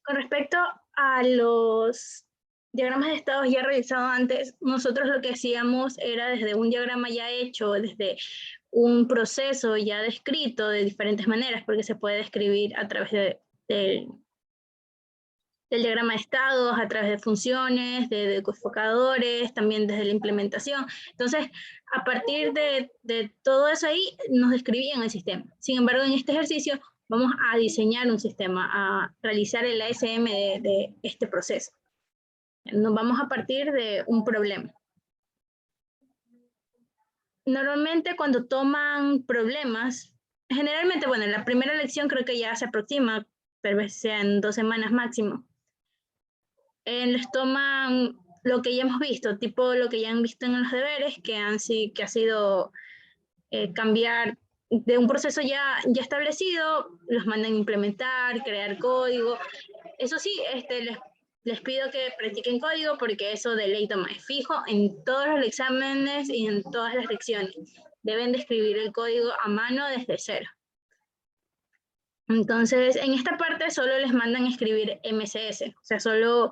Con respecto a los diagramas de estados ya realizados antes, nosotros lo que hacíamos era desde un diagrama ya hecho, desde un proceso ya descrito de diferentes maneras, porque se puede describir a través del diagrama de estados, a través de funciones, de decodificadores, también desde la implementación. Entonces, a partir de todo eso ahí, nos describían el sistema. Sin embargo, en este ejercicio vamos a diseñar un sistema, a realizar el ASM de este proceso. Nos vamos a partir de un problema. Normalmente cuando toman problemas, generalmente, bueno, en la primera lección creo que ya se aproxima, tal vez sean 2 semanas máximo. Les toman lo que ya hemos visto, tipo lo que ya han visto en los deberes, que ha sido cambiar de un proceso ya establecido, los mandan a implementar, crear código. Eso sí, les pido que practiquen código porque eso de ley toma es fijo en todos los exámenes y en todas las lecciones. Deben de escribir el código a mano desde cero. Entonces, en esta parte solo les mandan a escribir MCS, o sea, solo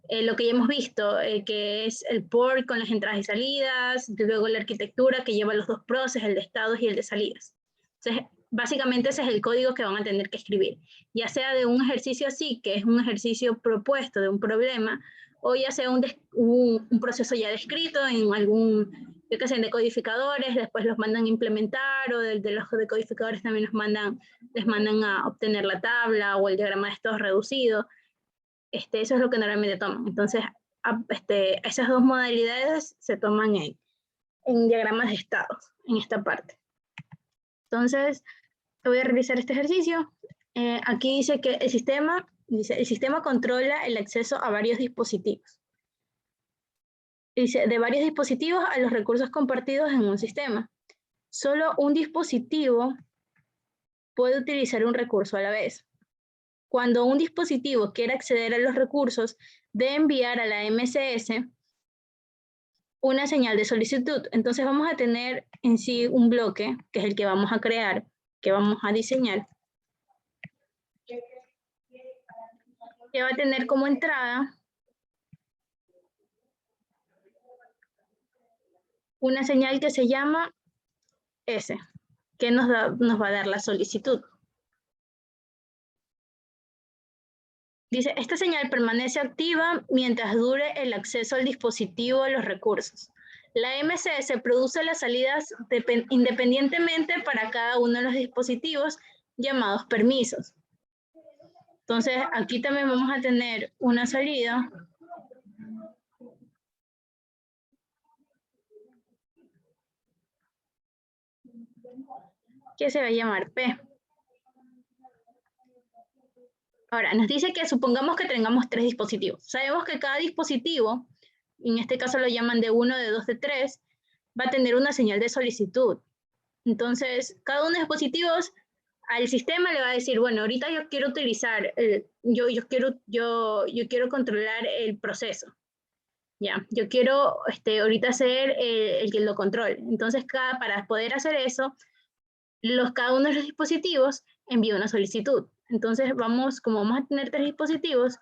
lo que ya hemos visto, que es el port con las entradas y salidas, luego la arquitectura que lleva los dos procesos, el de estados y el de salidas. Entonces, básicamente ese es el código que van a tener que escribir, ya sea de un ejercicio así, que es un ejercicio propuesto de un problema, o ya sea un proceso ya descrito en algún, yo qué sé, en decodificadores, después los mandan a implementar, o de los decodificadores también les mandan a obtener la tabla o el diagrama de estados reducido. Eso es lo que normalmente toman. Entonces, esas dos modalidades se toman en diagramas de estados, en esta parte. Entonces, voy a realizar este ejercicio. Aquí dice que el sistema controla el acceso a varios dispositivos. Dice, de varios dispositivos a los recursos compartidos en un sistema. Solo un dispositivo puede utilizar un recurso a la vez. Cuando un dispositivo quiere acceder a los recursos, debe enviar a la MCS una señal de solicitud. Entonces vamos a tener en sí un bloque, que es el que vamos a crear, que vamos a diseñar, que va a tener como entrada una señal que se llama S, que nos va a dar la solicitud. Dice, esta señal permanece activa mientras dure el acceso al dispositivo a los recursos. La MCS produce las salidas independientemente para cada uno de los dispositivos llamados permisos. Entonces, aquí también vamos a tener una salida que se va a llamar P. Ahora, nos dice que supongamos que tengamos 3 dispositivos. Sabemos que cada dispositivo, en este caso lo llaman de 1, de 2, de 3, va a tener una señal de solicitud. Entonces, cada uno de los dispositivos al sistema le va a decir, bueno, ahorita yo quiero utilizar, yo quiero controlar el proceso. Ya, yo quiero ahorita ser el que lo controle. Entonces, para poder hacer eso, cada uno de los dispositivos envía una solicitud. Entonces, como vamos a tener 3 dispositivos,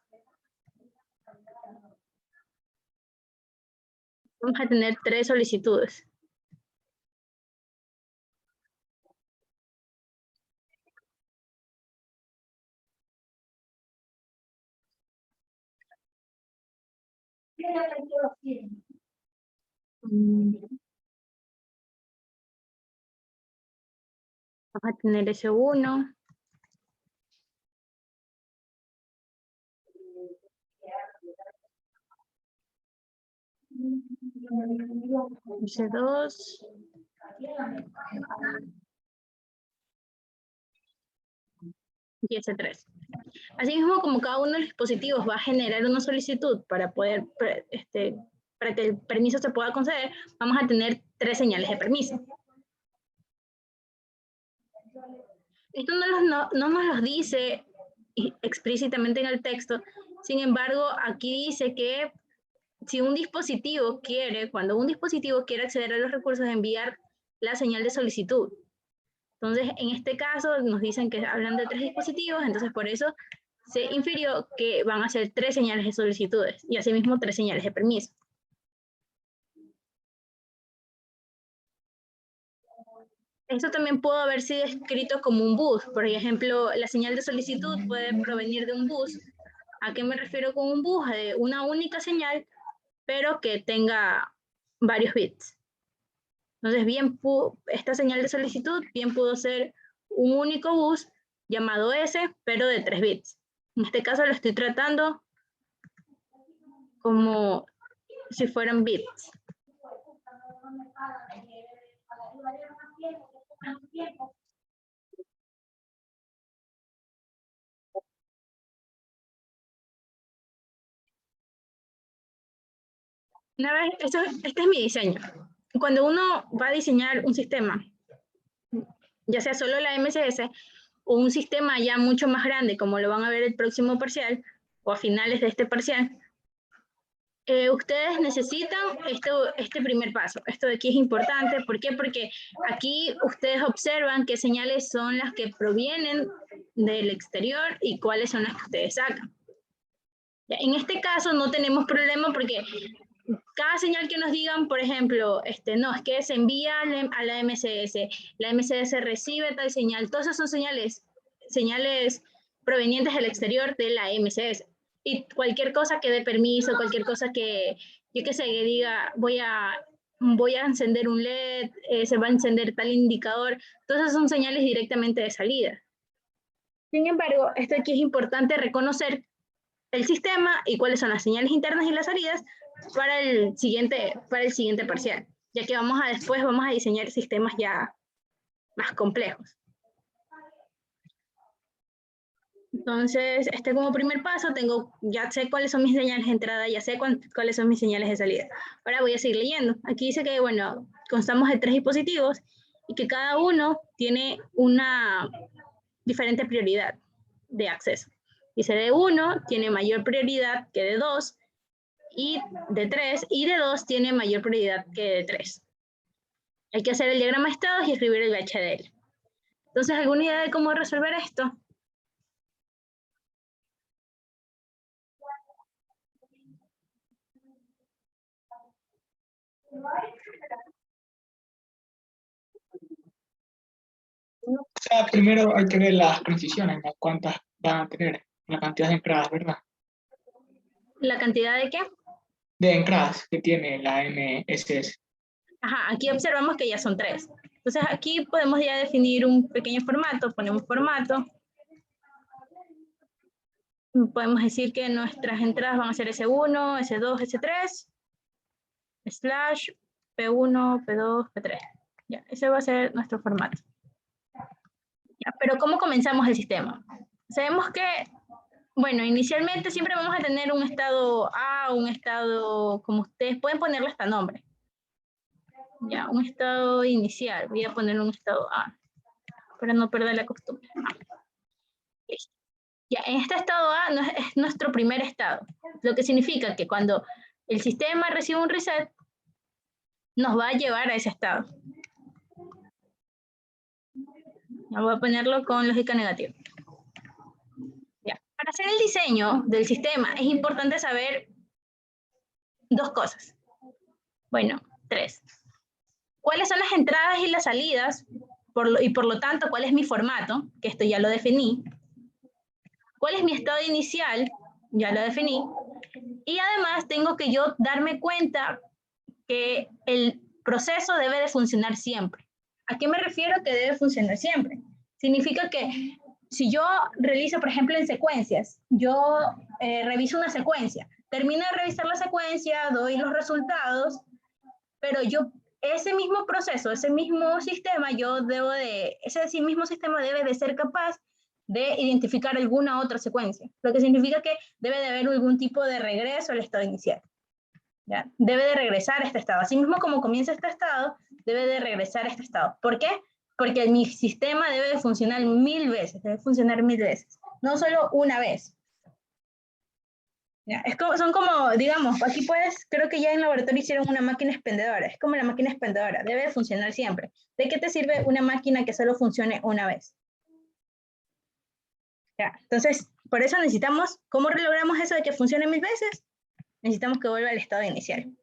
vamos a tener 3 solicitudes. Vamos a tener S1. S2. Y S3. Así mismo, como cada uno de los dispositivos va a generar una solicitud para poder, para que el permiso se pueda conceder, vamos a tener 3 señales de permiso. Esto no nos los dice explícitamente en el texto, sin embargo, aquí dice que si un dispositivo cuando un dispositivo quiere acceder a los recursos, enviar la señal de solicitud. Entonces, en este caso, nos dicen que hablan de 3 dispositivos, entonces por eso se infirió que van a ser 3 señales de solicitudes y asimismo 3 señales de permiso. Esto también pudo haber sido escrito como un bus. Por ejemplo, la señal de solicitud puede provenir de un bus. ¿A qué me refiero con un bus? De una única señal, pero que tenga varios bits. Entonces, esta señal de solicitud bien pudo ser un único bus llamado S, pero de 3 bits. En este caso lo estoy tratando como si fueran bits. Una vez, este es mi diseño. Cuando uno va a diseñar un sistema, ya sea solo la MCS o un sistema ya mucho más grande, como lo van a ver el próximo parcial o a finales de este parcial, ustedes necesitan este primer paso. Esto de aquí es importante. ¿Por qué? Porque aquí ustedes observan qué señales son las que provienen del exterior y cuáles son las que ustedes sacan. En este caso no tenemos problema porque cada señal que nos digan, por ejemplo, no, es que se envía a la MCS recibe tal señal, todas esas son señales provenientes del exterior de la MCS. Y cualquier cosa que dé permiso, cualquier cosa que, yo qué sé, que diga, voy a encender un LED, se va a encender tal indicador, todas esas son señales directamente de salida. Sin embargo, esto aquí es importante reconocer el sistema y cuáles son las señales internas y las salidas para el siguiente parcial, ya que después vamos a diseñar sistemas ya más complejos. Entonces, como primer paso, ya sé cuáles son mis señales de entrada, ya sé cuáles son mis señales de salida. Ahora voy a seguir leyendo. Aquí dice que, bueno, constamos de 3 dispositivos y que cada uno tiene una diferente prioridad de acceso. Dice de 1 tiene mayor prioridad que de 2, y de 3, y de 2 tiene mayor prioridad que de 3. Hay que hacer el diagrama de estados y escribir el HDL. Entonces, ¿alguna idea de cómo resolver esto? O sea, primero hay que ver las transiciones, ¿no? Cuántas van a tener, la cantidad de entradas, ¿verdad? ¿La cantidad de qué? De entradas que tiene la MSS. Ajá, aquí observamos que ya son 3. Entonces, aquí podemos ya definir un pequeño formato. Ponemos formato. Podemos decir que nuestras entradas van a ser S1, S2, S3, slash P1, P2, P3. Ya, ese va a ser nuestro formato. Ya, pero ¿cómo comenzamos el sistema? Sabemos que, bueno, inicialmente siempre vamos a tener un estado A, un estado, como ustedes pueden ponerle hasta nombre. Ya, un estado inicial. Voy a poner un estado A, para no perder la costumbre. Ya, en este estado A es nuestro primer estado, lo que significa que cuando el sistema recibe un reset, nos va a llevar a ese estado. Voy a ponerlo con lógica negativa. Ya. Para hacer el diseño del sistema es importante saber 2 cosas. Bueno, 3. ¿Cuáles son las entradas y las salidas? Y por lo tanto, ¿cuál es mi formato? Que esto ya lo definí. ¿Cuál es mi estado inicial? Ya lo definí. Y además tengo que yo darme cuenta que el proceso debe de funcionar siempre. ¿A qué me refiero que debe funcionar siempre? Significa que si yo realizo, por ejemplo, en secuencias, yo reviso una secuencia, termino de revisar la secuencia, doy los resultados, pero ese mismo proceso, ese mismo sistema, ese mismo sistema debe de ser capaz de identificar alguna otra secuencia, lo que significa que debe de haber algún tipo de regreso al estado inicial. ¿Ya? Debe de regresar a este estado. Así mismo como comienza este estado, debe de regresar a este estado. ¿Por qué? Porque mi sistema debe de funcionar 1000 veces, no solo una vez. ¿Ya? Son como, digamos, aquí creo que ya en laboratorio hicieron una máquina expendedora, es como la máquina expendedora, debe de funcionar siempre. ¿De qué te sirve una máquina que solo funcione una vez? ¿Ya? Entonces, por eso necesitamos, ¿cómo logramos eso de que funcione 1000 veces? Necesitamos que vuelva al estado inicial.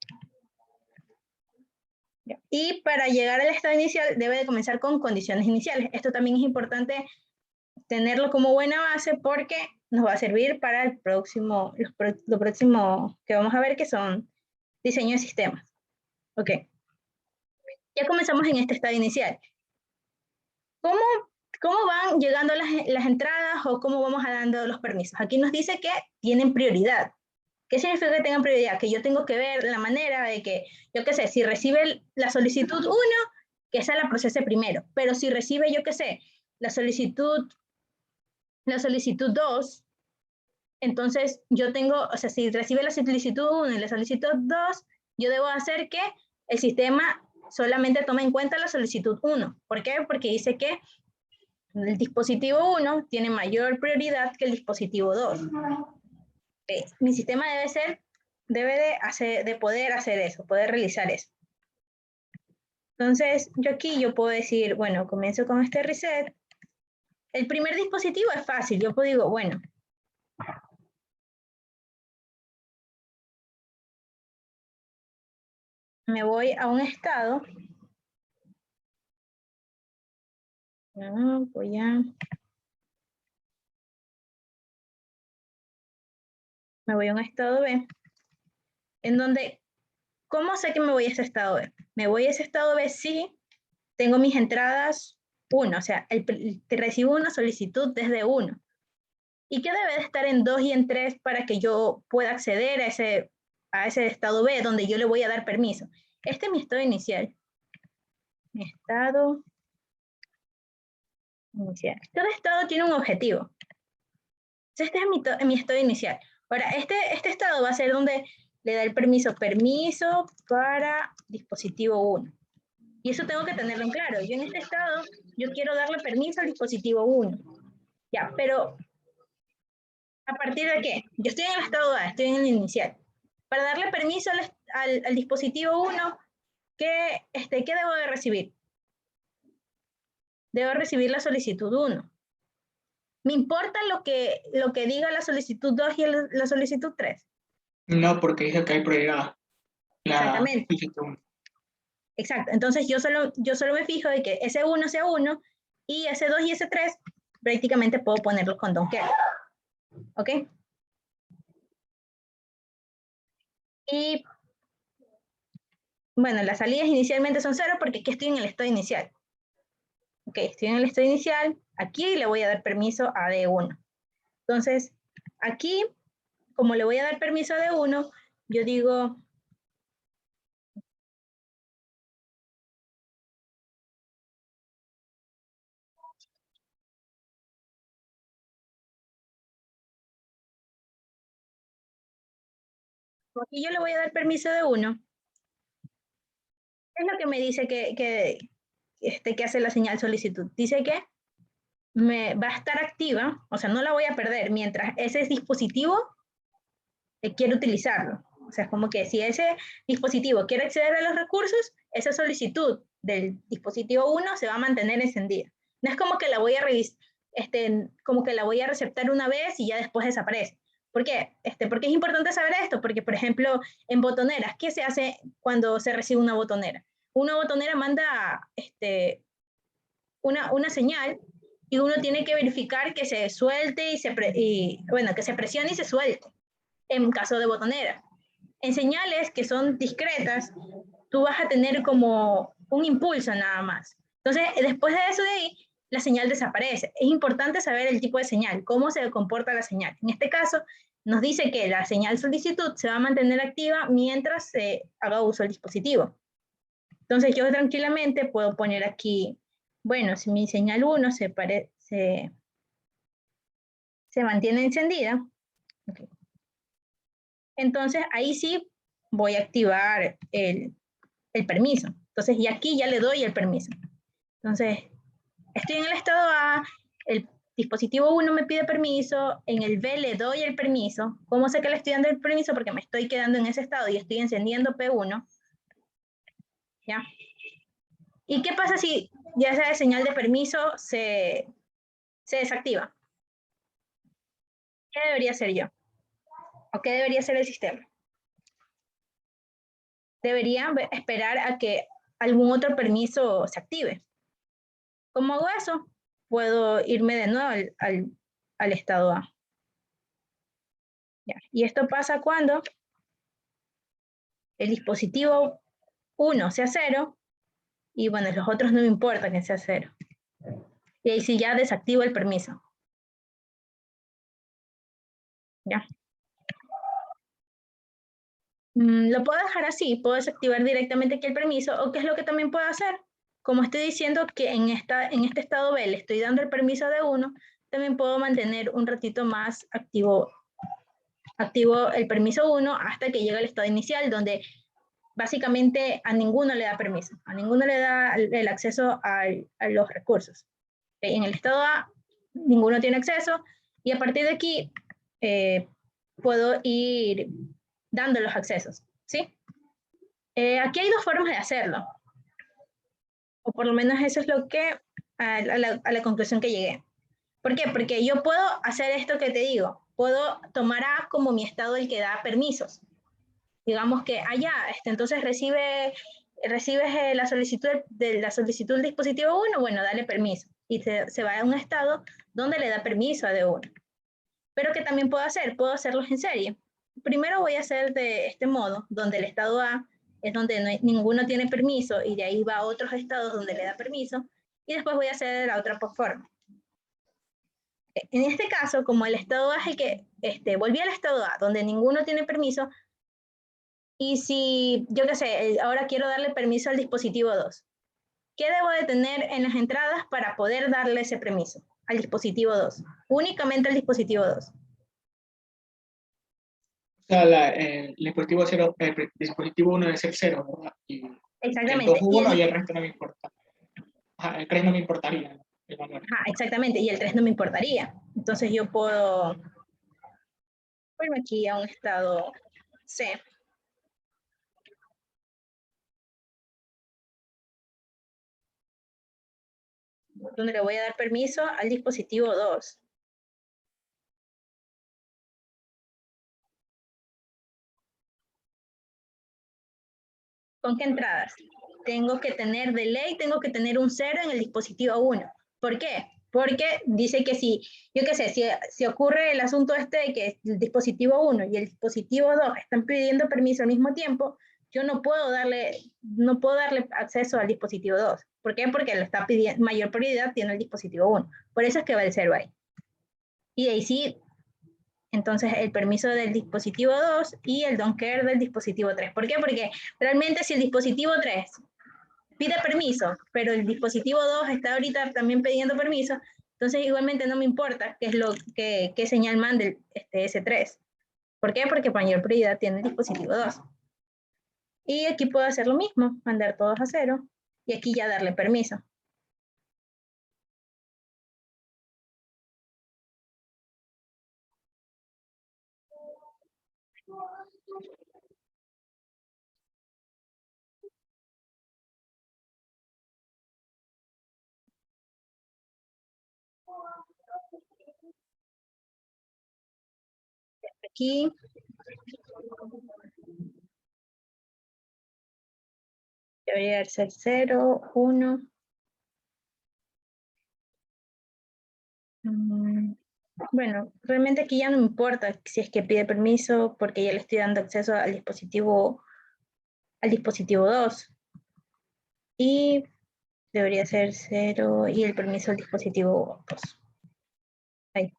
¿Ya? Y para llegar al estado inicial debe de comenzar con condiciones iniciales. Esto también es importante tenerlo como buena base porque nos va a servir para el próximo, lo próximo que vamos a ver, que son diseño de sistemas. Ok. Ya comenzamos en este estado inicial. ¿Cómo van llegando las entradas o cómo vamos dando los permisos? Aquí nos dice que tienen prioridad. ¿Qué significa que tengan prioridad? Que yo tengo que ver la manera de que, yo qué sé, si recibe la solicitud 1, que esa la procese primero. Pero si recibe, yo qué sé, la solicitud 2, entonces yo tengo, o sea, si recibe la solicitud 1 y la solicitud 2, yo debo hacer que el sistema solamente tome en cuenta la solicitud 1. ¿Por qué? Porque dice que el dispositivo 1 tiene mayor prioridad que el dispositivo 2. Mi sistema debe de poder hacer eso, poder realizar eso. Entonces, yo puedo decir, bueno, comienzo con este reset. El primer dispositivo es fácil. Yo digo, bueno, me voy a un estado. Me voy a un estado B, en donde, ¿cómo sé que me voy a ese estado B? Me voy a ese estado B si tengo mis entradas 1, o sea, recibo una solicitud desde 1. ¿Y qué debe de estar en 2 y en 3 para que yo pueda acceder a ese estado B donde yo le voy a dar permiso? Este es mi estado inicial. Mi estado inicial. Cada estado tiene un objetivo. Este es mi estado inicial. Ahora, este estado va a ser donde le da el permiso para dispositivo 1. Y eso tengo que tenerlo en claro. Yo en este estado, yo quiero darle permiso al dispositivo 1. Ya, pero ¿a partir de qué? Yo estoy en el estado A, estoy en el inicial. Para darle permiso al dispositivo 1, ¿qué debo de recibir? Debo recibir la solicitud 1. ¿Me importa lo que diga la solicitud 2 y la solicitud 3? No, porque dice que hay prioridad. Exactamente. Exacto. Entonces yo solo me fijo de que ese 1 sea 1 y ese 2 y ese 3 prácticamente puedo ponerlos con don't care. ¿Ok? Y bueno, las salidas inicialmente son 0 porque aquí estoy en el estado inicial. Ok, estoy en el estado inicial. Aquí le voy a dar permiso a D1. Entonces, aquí, como le voy a dar permiso a D1, yo digo, aquí yo le voy a dar permiso a D1. Es lo que me dice que hace la señal solicitud. Dice que va a estar activa, o sea, no la voy a perder mientras ese dispositivo quiere utilizarlo. O sea, es como que si ese dispositivo quiere acceder a los recursos, esa solicitud del dispositivo 1 se va a mantener encendida. No es como que la voy a como que la voy a receptar una vez y ya después desaparece. ¿Por qué? Porque es importante saber esto, porque por ejemplo, en botoneras, ¿qué se hace cuando se recibe una botonera? Una botonera manda una señal y uno tiene que verificar que se suelte que se presione y se suelte en caso de botonera. En señales que son discretas, tú vas a tener como un impulso nada más. Entonces, después de eso de ahí, la señal desaparece. Es importante saber el tipo de señal, cómo se comporta la señal. En este caso, nos dice que la señal solicitud se va a mantener activa mientras se haga uso del dispositivo. Entonces, yo tranquilamente puedo poner aquí, bueno, si mi señal 1 se mantiene encendida, okay, entonces ahí sí voy a activar el permiso. Entonces, y aquí ya le doy el permiso. Entonces, estoy en el estado A, el dispositivo 1 me pide permiso, en el B le doy el permiso. ¿Cómo sé que le estoy dando el permiso? Porque me estoy quedando en ese estado y estoy encendiendo P1. ¿Ya? ¿Y qué pasa si ya esa señal de permiso se desactiva? ¿qué debería hacer yo? ¿O qué debería hacer el sistema? Debería esperar a que algún otro permiso se active. ¿Cómo hago eso? Puedo irme de nuevo al estado A. Ya. Y esto pasa cuando el dispositivo 1 sea 0 y bueno, los otros no me importa que sea 0. Y ahí sí ya desactivo el permiso. Ya. Lo puedo dejar así, puedo desactivar directamente aquí el permiso, o qué es lo que también puedo hacer. Como estoy diciendo que en este estado B le estoy dando el permiso de 1, también puedo mantener un ratito más activo el permiso 1 hasta que llegue al estado inicial, donde básicamente a ninguno le da permiso, a ninguno le da el acceso a los recursos. En el estado A, ninguno tiene acceso, y a partir de aquí puedo ir dando los accesos, ¿sí? Aquí hay dos formas de hacerlo, o por lo menos eso es lo que, a la conclusión que llegué. ¿Por qué? Porque yo puedo hacer esto que te digo, puedo tomar A como mi estado el que da permisos. Digamos que allá, entonces recibes la solicitud del dispositivo 1, bueno, dale permiso. Y se va a un estado donde le da permiso a D1. Pero ¿qué también puedo hacer? Puedo hacerlos en serie. Primero voy a hacer de este modo, donde el estado A es donde ninguno tiene permiso y de ahí va a otros estados donde le da permiso. Y después voy a hacer de la otra forma. En este caso, como el estado A es el que volví al estado A, donde ninguno tiene permiso, y si, yo qué sé, ahora quiero darle permiso al dispositivo 2, ¿qué debo de tener en las entradas para poder darle ese permiso al dispositivo 2? Únicamente al dispositivo 2. O sea, el dispositivo, el dispositivo 1 debe ser 0, ¿verdad? Y el 2 Exactamente. 1 y el resto no me importa. Ajá, el 3 no me importaría, ¿no? El valor. Ajá, exactamente, y el 3 no me importaría. Entonces yo puedo irme aquí a un estado C, donde le voy a dar permiso al dispositivo 2. ¿Con qué entradas? Tengo que tener de ley, tengo que tener un 0 en el dispositivo 1. ¿Por qué? Porque dice que si, yo qué sé, si ocurre el asunto de que el dispositivo 1 y el dispositivo 2 están pidiendo permiso al mismo tiempo, yo no puedo darle acceso al dispositivo 2. ¿Por qué? Porque lo está pidiendo, mayor prioridad tiene el dispositivo 1. Por eso es que va el 0 ahí. Y de ahí sí, entonces el permiso del dispositivo 2 y el don't care del dispositivo 3. ¿Por qué? Porque realmente si el dispositivo 3 pide permiso, pero el dispositivo 2 está ahorita también pidiendo permiso, entonces igualmente no me importa qué es lo que señal mande S3. ¿Por qué? Porque mayor prioridad tiene el dispositivo 2. Y aquí puedo hacer lo mismo, mandar todos a 0 y aquí ya darle permiso. Aquí debería ser 0, 1. Bueno, realmente aquí ya no me importa si es que pide permiso porque ya le estoy dando acceso al dispositivo 2. Y debería ser 0 y el permiso al dispositivo 2. Ahí.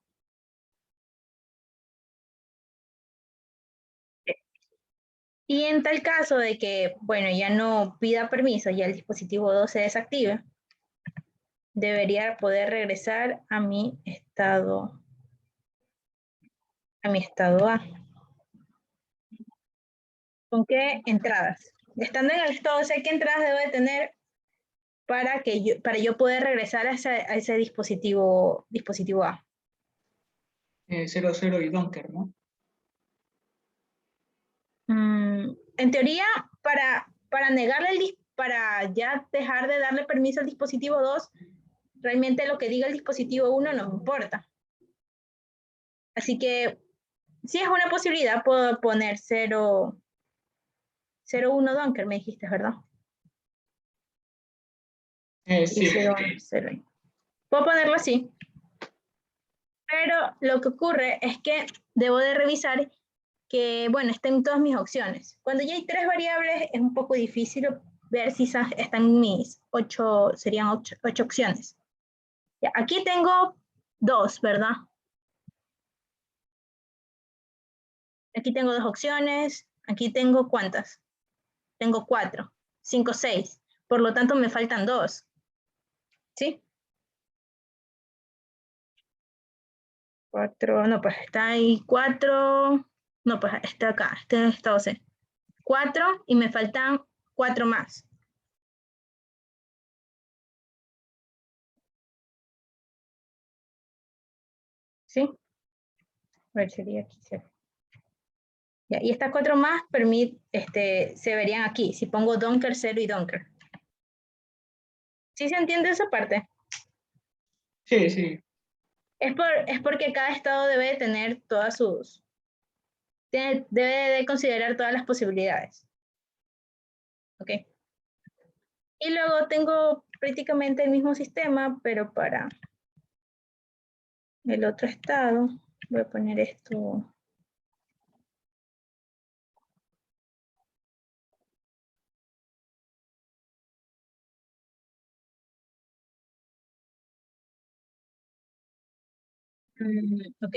Y en tal caso de que, bueno, ya no pida permiso y el dispositivo 2 se desactive, debería poder regresar a mi estado A. ¿Con qué entradas? Estando en el estado C, ¿qué entradas debo de tener para yo poder regresar a ese dispositivo A? 0, 0 y Donker, ¿no? En teoría, para ya dejar de darle permiso al dispositivo 2, realmente lo que diga el dispositivo 1 no me importa. Así que, si es una posibilidad, puedo poner 0, 0,1 Docker, me dijiste, ¿verdad? Sí. 0, 0. Puedo ponerlo así. Pero lo que ocurre es que debo de revisar que, bueno, estén todas mis opciones. Cuando ya hay 3 variables, es un poco difícil ver si están mis 8, serían 8 opciones. Ya, aquí tengo 2, ¿verdad? Aquí tengo 2 opciones. Aquí tengo ¿cuántas? Tengo 4, 5, 6. Por lo tanto, me faltan 2. ¿Sí? 4, no, pues está ahí 4. No, pues está acá, está 12. 4 y me faltan 4 más. ¿Sí? A ver, sería aquí. Ya, y estas 4 más se verían aquí, si pongo Docker 0 y Docker. ¿Sí se entiende esa parte? Sí. Es porque cada estado debe tener todas debe de considerar todas las posibilidades. ¿Ok? Y luego tengo prácticamente el mismo sistema, pero para el otro estado, voy a poner esto. Ok.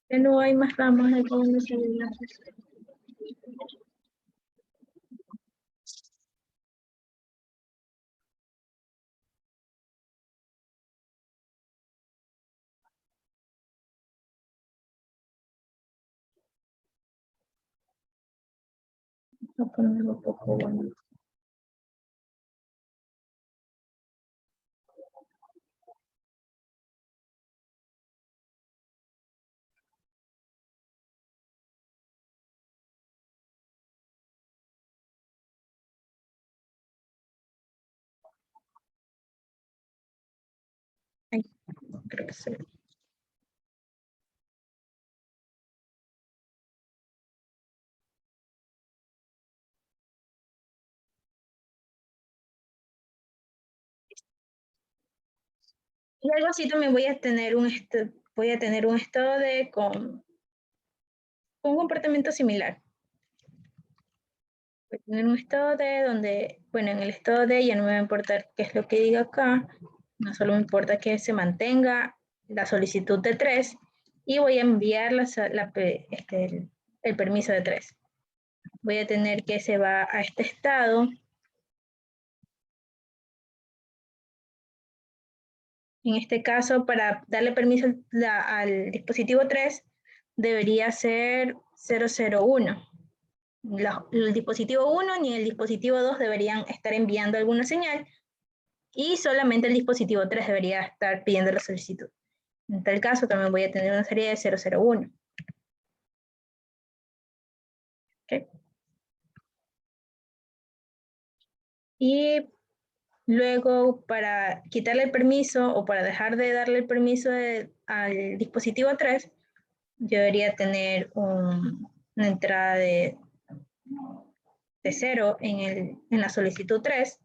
Ya no hay más ramas de cómo se veía. Voy a ponerlo un poco bueno. Ay, creo que sí. Y algo así también voy a tener un estado con un comportamiento similar. Voy a tener un estado de donde, bueno, en el estado de ya no me va a importar qué es lo que diga acá, no solo me importa que se mantenga la solicitud de 3 y voy a enviar el permiso de 3. Voy a tener que se va a este estado. En este caso, para darle permiso al dispositivo 3, debería ser 001. El dispositivo 1 ni el dispositivo 2 deberían estar enviando alguna señal y solamente el dispositivo 3 debería estar pidiendo la solicitud. En tal caso, también voy a tener una serie de 001. ¿Okay? Y luego, para quitarle el permiso o para dejar de darle el permiso al dispositivo 3, yo debería tener una entrada de 0 en la solicitud 3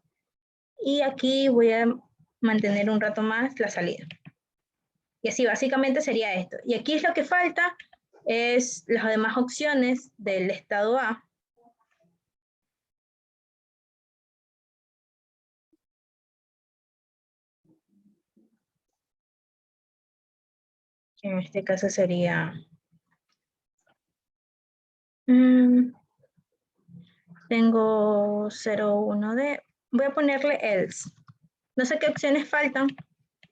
y aquí voy a mantener un rato más la salida. Y así básicamente sería esto. Y aquí es lo que falta, es las demás opciones del estado A. Que en este caso sería... tengo 0,1D. Voy a ponerle else. No sé qué opciones faltan,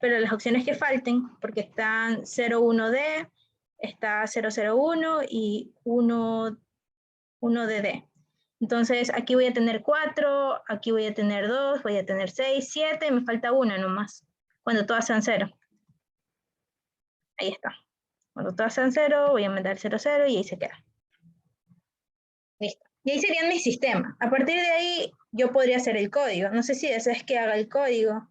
pero las opciones que falten, porque están 0,1D, está 001 y 1DD. Entonces aquí voy a tener 4, aquí voy a tener 2, voy a tener 6, 7, me falta una nomás, cuando todas sean 0. Ahí está. Cuando todas sean 0, voy a mandar 00 y ahí se queda. Listo. Y ahí serían mis sistemas. A partir de ahí, yo podría hacer el código. No sé si deseas que haga el código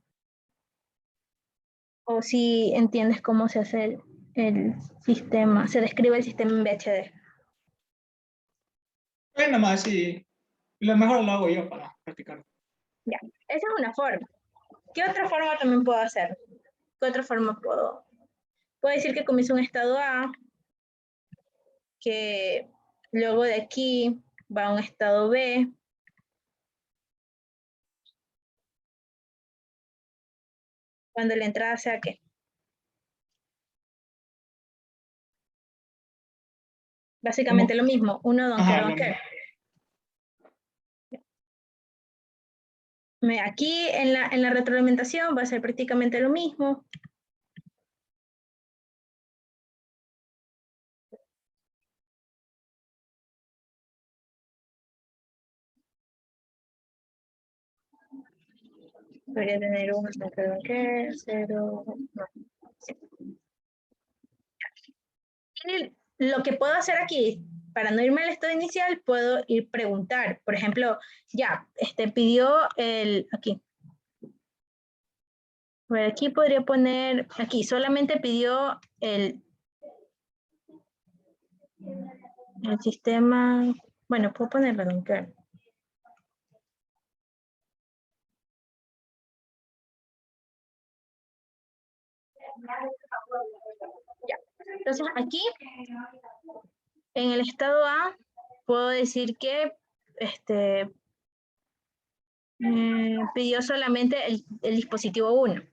O si entiendes cómo se hace el sistema, se describe el sistema en VHD. Pues nomás, sí, lo mejor lo hago yo para practicar. Ya, esa es una forma. ¿Qué otra forma también puedo hacer? ¿Qué otra forma puedo? Puedo decir que comienzo un estado A, que luego de aquí va a un estado B, cuando la entrada sea ¿qué? Básicamente lo mismo, uno Ajá, donker. Aquí en la retroalimentación va a ser prácticamente lo mismo. Debería tener un donker, 0, no. Sí. Y lo que puedo hacer aquí, para no irme al estado inicial, puedo ir preguntar. Por ejemplo, ya, pidió aquí. A ver, aquí podría poner, aquí solamente pidió el sistema, bueno, puedo ponerlo donker. Ya. Entonces aquí, en el estado A, puedo decir que pidió solamente el dispositivo 1.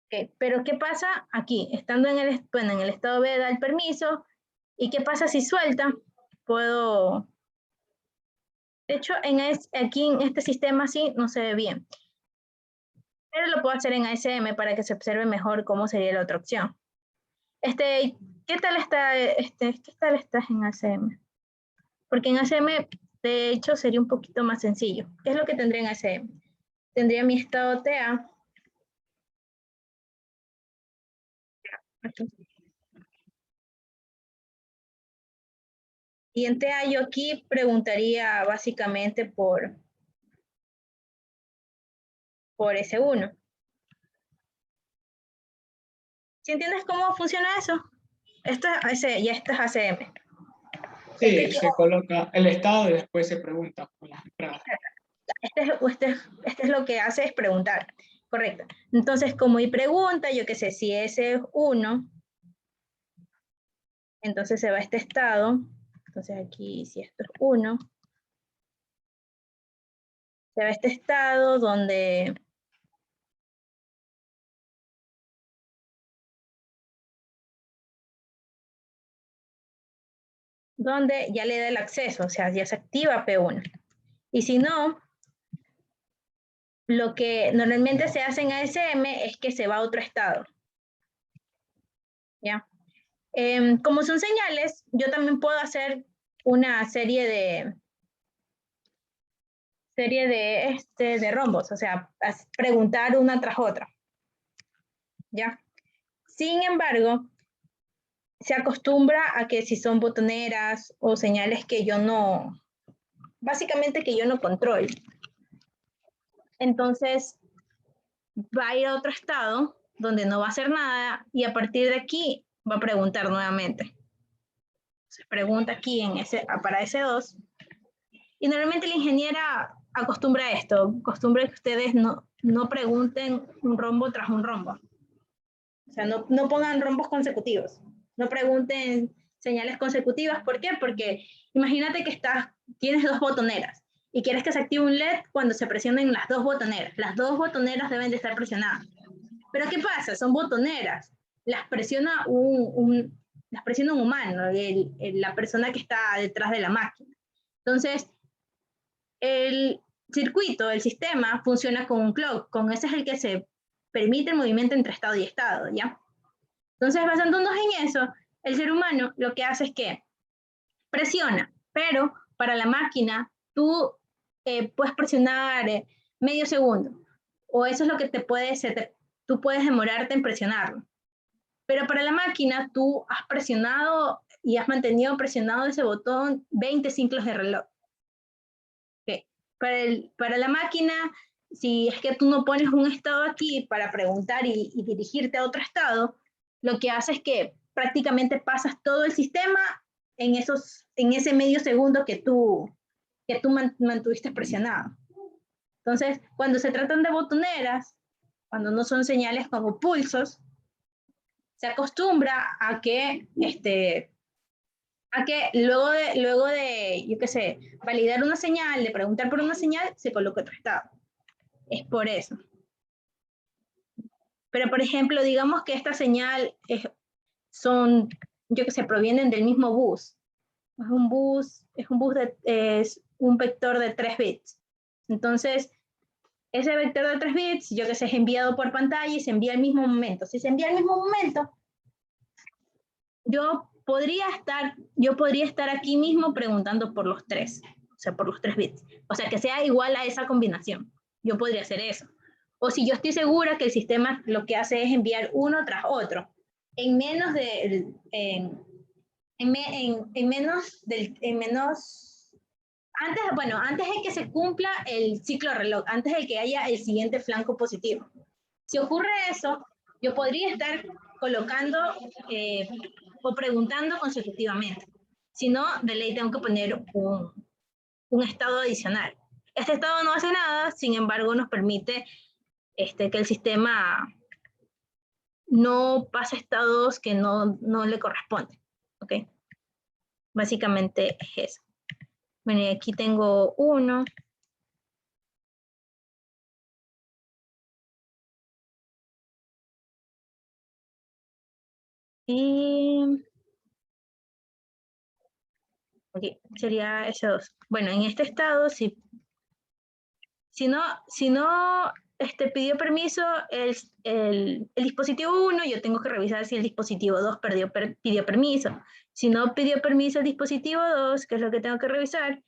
Okay. Pero ¿qué pasa aquí? Estando en el estado B da el permiso. ¿Y qué pasa si suelta? Puedo... De hecho, aquí en este sistema sí no se ve bien. Pero lo puedo hacer en ASM para que se observe mejor cómo sería la otra opción. ¿Qué tal está, qué tal estás en ASM? Porque en ASM, de hecho, sería un poquito más sencillo. ¿Qué es lo que tendría en ASM? Tendría mi estado TA. Aquí. Y en TA yo aquí preguntaría básicamente por S1. ¿Sí entiendes cómo funciona eso? Esto es ACM. Sí, se coloca el estado y después se pregunta con las entradas. Este es lo que hace es preguntar. Correcto. Entonces, como y pregunta, yo qué sé, si ese es 1, entonces se va a este estado. Entonces aquí, si esto es 1, se va a este estado donde ya le da el acceso, o sea, ya se activa P1. Y si no, lo que normalmente se hace en ASM es que se va a otro estado. ¿Ya? Como son señales, yo también puedo hacer una serie de rombos, o sea, preguntar una tras otra. ¿Ya? Sin embargo, se acostumbra a que si son botoneras o señales que yo no, básicamente que yo no controlo. Entonces, va a ir a otro estado donde no va a hacer nada y a partir de aquí va a preguntar nuevamente. Se pregunta aquí para S2 y normalmente la ingeniera acostumbra a esto, acostumbra que ustedes no pregunten un rombo tras un rombo. O sea, no pongan rombos consecutivos, no pregunten señales consecutivas. ¿Por qué? Porque imagínate que tienes dos botoneras y quieres que se active un LED cuando se presionen las dos botoneras. Las dos botoneras deben de estar presionadas. Pero ¿qué pasa? Son botoneras. Las presiona un humano, la persona que está detrás de la máquina. Entonces, el circuito, el sistema, funciona con un clock. Con ese es el que se permite el movimiento entre estado y estado, ¿ya? Entonces, basándonos en eso, el ser humano lo que hace es que presiona, pero para la máquina tú puedes presionar medio segundo, o eso es lo que tú puedes demorarte en presionarlo. Pero para la máquina tú has presionado y has mantenido presionado ese botón 20 ciclos de reloj. Okay. Para la máquina si es que tú no pones un estado aquí para preguntar y dirigirte a otro estado, lo que hace es que prácticamente pasas todo el sistema en ese medio segundo que tú mantuviste presionado. Entonces, cuando se tratan de botoneras, cuando no son señales como pulsos, se acostumbra a que luego de, yo qué sé, validar una señal, de preguntar por una señal, se coloca otro estado. Es por eso. Pero, por ejemplo, digamos que esta señal son, yo qué sé, provienen del mismo bus. Es un vector de 3 bits. Entonces, ese vector de 3 bits, yo que sé, es enviado por pantalla y se envía al mismo momento. Si se envía al mismo momento, yo podría estar aquí mismo preguntando por los 3, o sea, por los 3 bits. O sea, que sea igual a esa combinación. Yo podría hacer eso. O si yo estoy segura que el sistema lo que hace es enviar uno tras otro, en menos de, antes de que se cumpla el ciclo reloj, antes de que haya el siguiente flanco positivo. Si ocurre eso, yo podría estar colocando o preguntando consecutivamente. Si no, de ley tengo que poner un estado adicional. Este estado no hace nada, sin embargo, nos permite que el sistema no pase estados que no le corresponden. ¿Ok? Básicamente es eso. Bueno, y aquí tengo uno. Y okay, sería ese 2. Bueno, en este estado, si no pidió permiso el dispositivo 1, yo tengo que revisar si el dispositivo 2 pidió permiso. Si no pidió permiso el dispositivo 2, ¿qué es lo que tengo que revisar?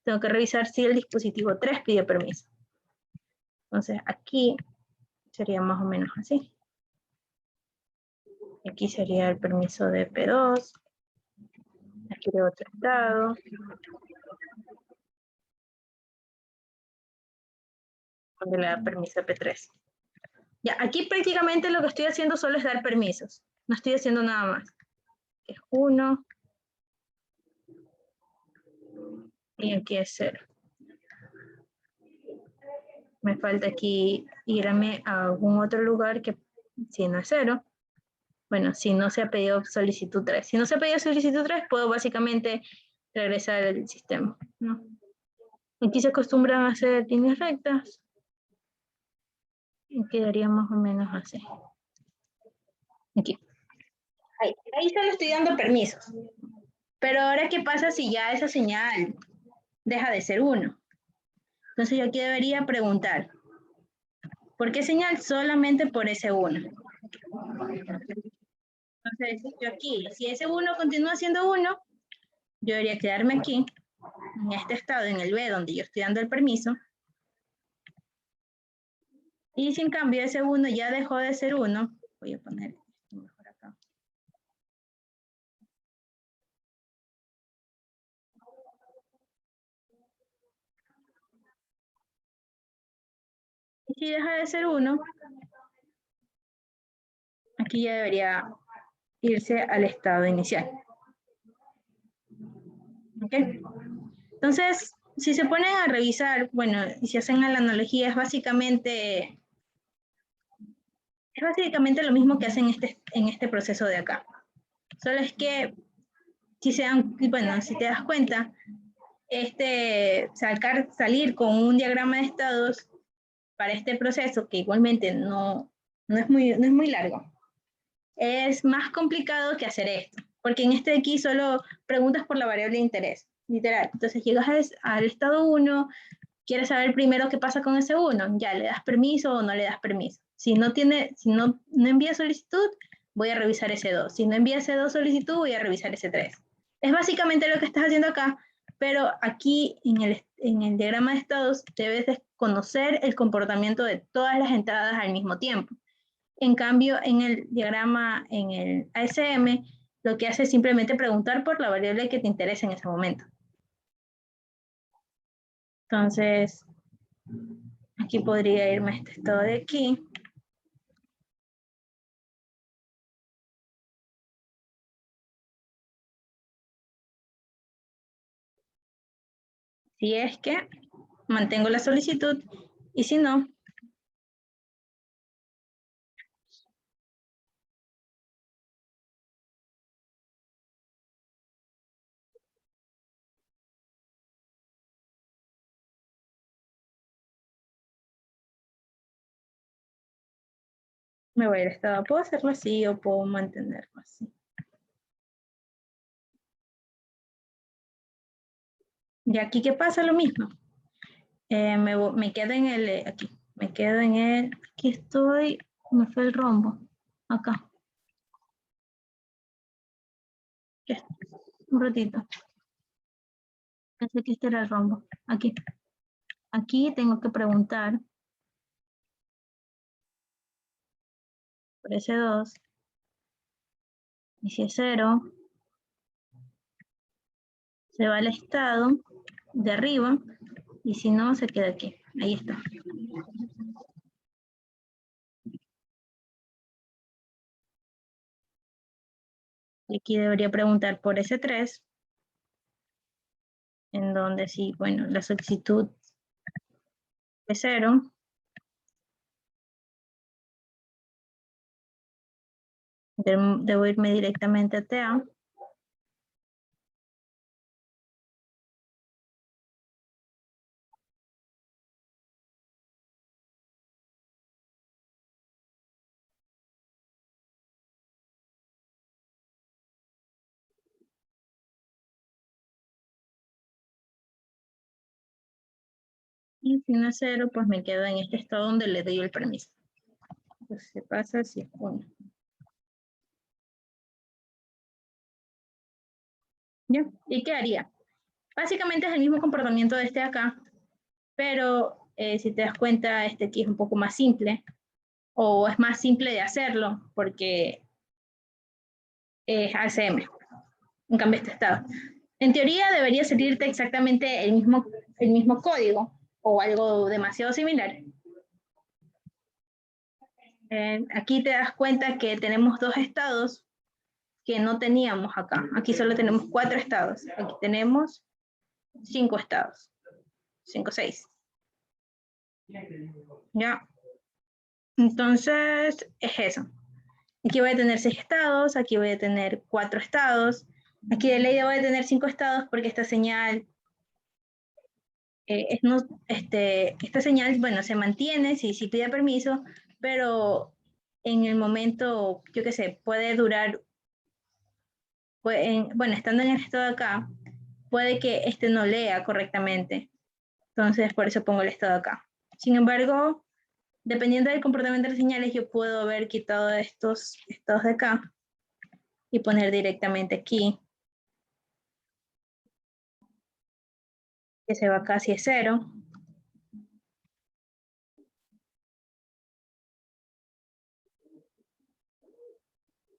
Tengo que revisar si el dispositivo 3 pidió permiso. Entonces, aquí sería más o menos así. Aquí sería el permiso de P2. Aquí de otro estado. Donde le da permiso a P3. Ya, aquí prácticamente lo que estoy haciendo solo es dar permisos. No estoy haciendo nada más. Es 1. Y aquí es 0. Me falta aquí irme a algún otro lugar que si no es 0. Bueno, si no se ha pedido solicitud 3. Si no se ha pedido solicitud 3, puedo básicamente regresar al sistema, ¿no? Aquí se acostumbran a hacer líneas rectas. Y quedaría más o menos así. Aquí. Ahí solo estoy dando permisos. Pero ahora, ¿qué pasa si ya esa señal deja de ser 1? Entonces yo aquí debería preguntar, ¿por qué señal? Solamente por ese 1. Entonces yo aquí, si ese 1 continúa siendo 1, yo debería quedarme aquí, en este estado, en el B, donde yo estoy dando el permiso. Y si en cambio ese 1 ya dejó de ser 1, voy a poner esto mejor acá. Y si deja de ser 1, aquí ya debería irse al estado inicial. ¿Ok? Entonces, si se ponen a revisar, bueno, y si hacen la analogía, es básicamente lo mismo que hacen en este proceso de acá. Solo es que, si te das cuenta, salir con un diagrama de estados para este proceso, que igualmente no es muy largo, es más complicado que hacer esto, porque en este de aquí solo preguntas por la variable de interés, literal. Entonces llegas al estado 1, quieres saber primero qué pasa con ese 1, ya le das permiso o no le das permiso. Si no envía solicitud, voy a revisar ese 2. Si no envía ese 2 solicitud, voy a revisar ese 3. Es básicamente lo que estás haciendo acá, pero aquí en el diagrama de estados debes de conocer el comportamiento de todas las entradas al mismo tiempo. En cambio, en el diagrama, en el ASM, lo que hace es simplemente preguntar por la variable que te interesa en ese momento. Entonces, aquí Aquí podría irme a este estado de aquí. Si es que mantengo la solicitud y si no, me voy al estado. Puedo hacerlo así o puedo mantenerlo así. Y aquí, ¿qué pasa? Lo mismo. Me quedo en el, aquí, me quedo en el, aquí estoy, me fue el rombo, acá. Un ratito. Pensé que este era el rombo, aquí. Aquí tengo que preguntar por ese 2. Y si es 0, se va al estado de arriba. Y si no, se queda aquí. Ahí está. Y aquí debería preguntar por ese 3. En donde sí, bueno, la solicitud es 0. Debo irme directamente a TA. Y si no es 0, pues me quedo en este estado donde le doy el permiso. Pues se pasa si es 1. ¿Ya? ¿Y qué haría? Básicamente es el mismo comportamiento de este de acá, pero si te das cuenta, este aquí es un poco más simple, o es más simple de hacerlo, porque es ACM, en cambio este estado. En teoría debería salirte exactamente el mismo código, o algo demasiado similar. Aquí te das cuenta que tenemos 2 estados que no teníamos acá. Aquí solo tenemos 4 estados. Aquí tenemos 5 estados. 5, 6. ¿Ya? Entonces, es eso. Aquí voy a tener 6 estados, aquí voy a tener 4 estados. Aquí de ley voy a tener 5 estados porque esta señal, esta señal, bueno, se mantiene si pide permiso, pero en el momento, yo qué sé, puede durar, bueno, estando en el estado de acá, puede que este no lea correctamente. Entonces, por eso pongo el estado acá. Sin embargo, dependiendo del comportamiento de las señales, yo puedo haber quitado estos estados de acá y poner directamente aquí, que se va casi a 0.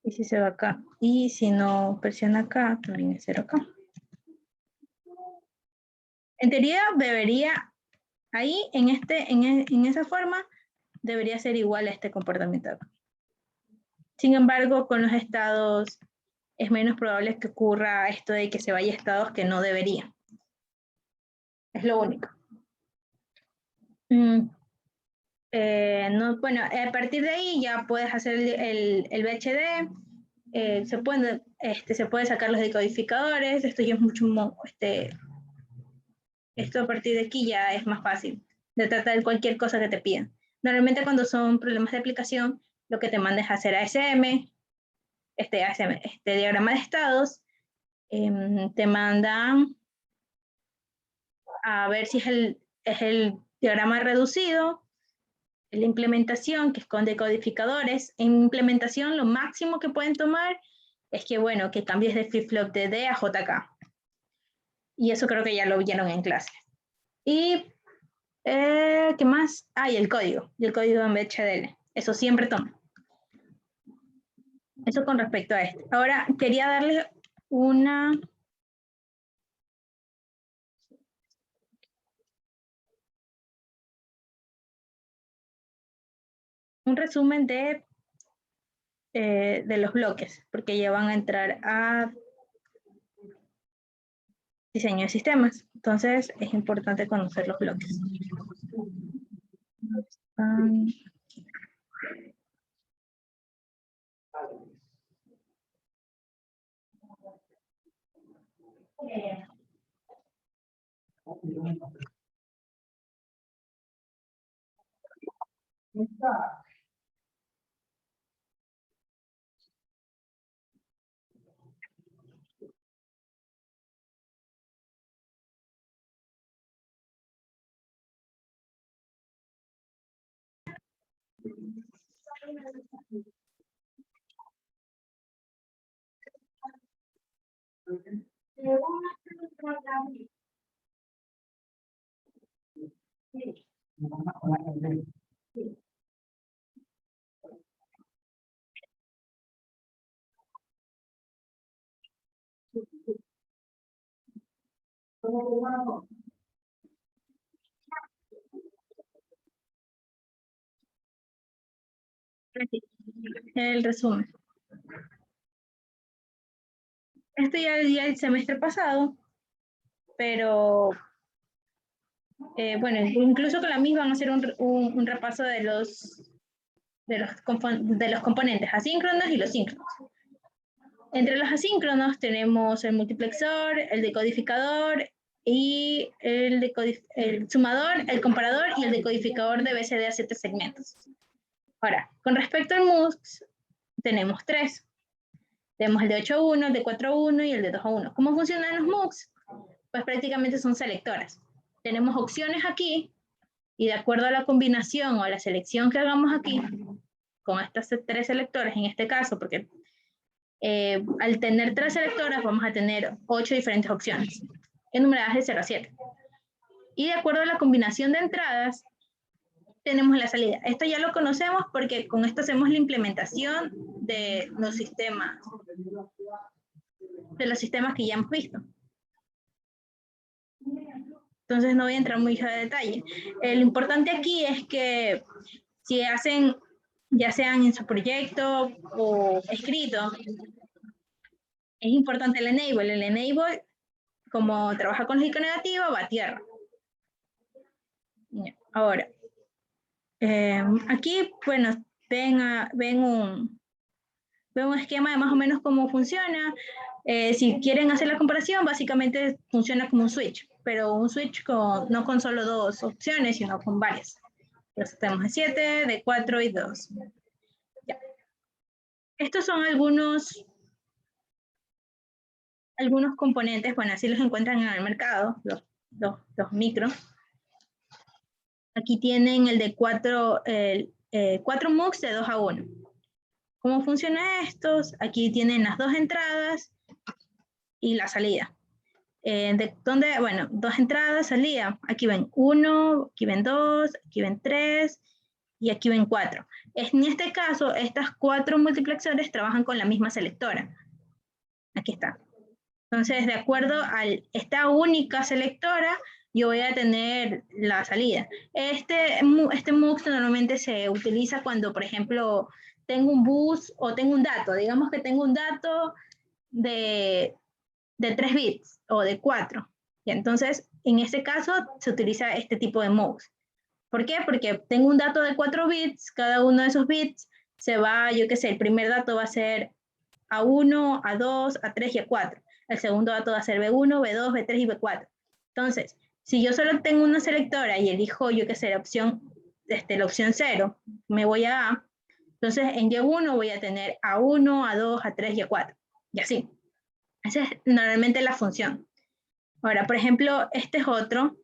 Y si se va acá. Y si no presiona acá, también es 0 acá. En teoría debería, ahí en esa forma, debería ser igual a este comportamiento acá. Sin embargo, con los estados es menos probable que ocurra esto de que se vaya a estados que no debería. Es lo único. No, bueno, a partir de ahí ya puedes hacer el BHD, se puede sacar los decodificadores, esto ya es mucho, esto a partir de aquí ya es más fácil de tratar cualquier cosa que te pidan. Normalmente cuando son problemas de aplicación, lo que te manda es hacer ASM, este diagrama de estados, te mandan a ver si es el diagrama reducido, la implementación, que es con decodificadores. En implementación, lo máximo que pueden tomar es que, bueno, que cambies de flip-flop de D a JK. Y eso creo que ya lo vieron en clase. Y, ¿qué más? Y el código en BHDL. Eso siempre toma. Eso con respecto a esto. Ahora, quería darles una un resumen de los bloques, porque ya van a entrar a diseño de sistemas. Entonces, es importante conocer los bloques. El resumen. Esto ya el semestre pasado, pero bueno, incluso con la misma van a hacer un repaso de los componentes asíncronos y los síncronos. Entre los asíncronos tenemos el multiplexor, el decodificador y el sumador, el comparador y el decodificador de BCD a 7 segmentos. Ahora, con respecto al MUX, tenemos 3. Tenemos el de 8 a 1, el de 4 a 1 y el de 2 a 1. ¿Cómo funcionan los MUX? Pues prácticamente son selectoras. Tenemos opciones aquí y de acuerdo a la combinación o a la selección que hagamos aquí, con estas 3 selectoras en este caso, porque al tener 3 selectoras vamos a tener 8 diferentes opciones, enumeradas de 0 a 7. Y de acuerdo a la combinación de entradas, tenemos la salida. Esto ya lo conocemos porque con esto hacemos la implementación de los sistemas que ya hemos visto. Entonces no voy a entrar mucho en detalle. Lo importante aquí es que si hacen, ya sean en su proyecto o escrito, es importante el enable. El enable, como trabaja con lógica negativa, va a tierra. Ahora, aquí, bueno, ven un esquema de más o menos cómo funciona. Si quieren hacer la comparación, básicamente funciona como un switch, pero un switch no con solo 2 opciones, sino con varias. Entonces tenemos de 7, de 4 y 2. Ya. Estos son algunos componentes, bueno, así los encuentran en el mercado, los micro. Aquí tienen el de 4 MUX de 2 a 1. ¿Cómo funciona estos? Aquí tienen las 2 entradas y la salida. Bueno, 2 entradas, salida. Aquí ven 1, aquí ven 2, aquí ven 3 y aquí ven 4. En este caso, estas 4 multiplexores trabajan con la misma selectora. Aquí está. Entonces, de acuerdo a esta única selectora, yo voy a tener la salida. Este MUX normalmente se utiliza cuando, por ejemplo, tengo un bus o tengo un dato. Digamos que tengo un dato de 3 bits o de 4. Y entonces, en este caso, se utiliza este tipo de MUX. ¿Por qué? Porque tengo un dato de 4 bits, cada uno de esos bits se va, yo qué sé, el primer dato va a ser A1, A2, A3 y A4. El segundo dato va a ser B1, B2, B3 y B4. Entonces, si yo solo tengo una selectora y elijo, yo qué sé, la opción 0, me voy a A, entonces en Y1 voy a tener A1, A2, A3 y A4. Y así. Esa es normalmente la función. Ahora, por ejemplo, este es otro,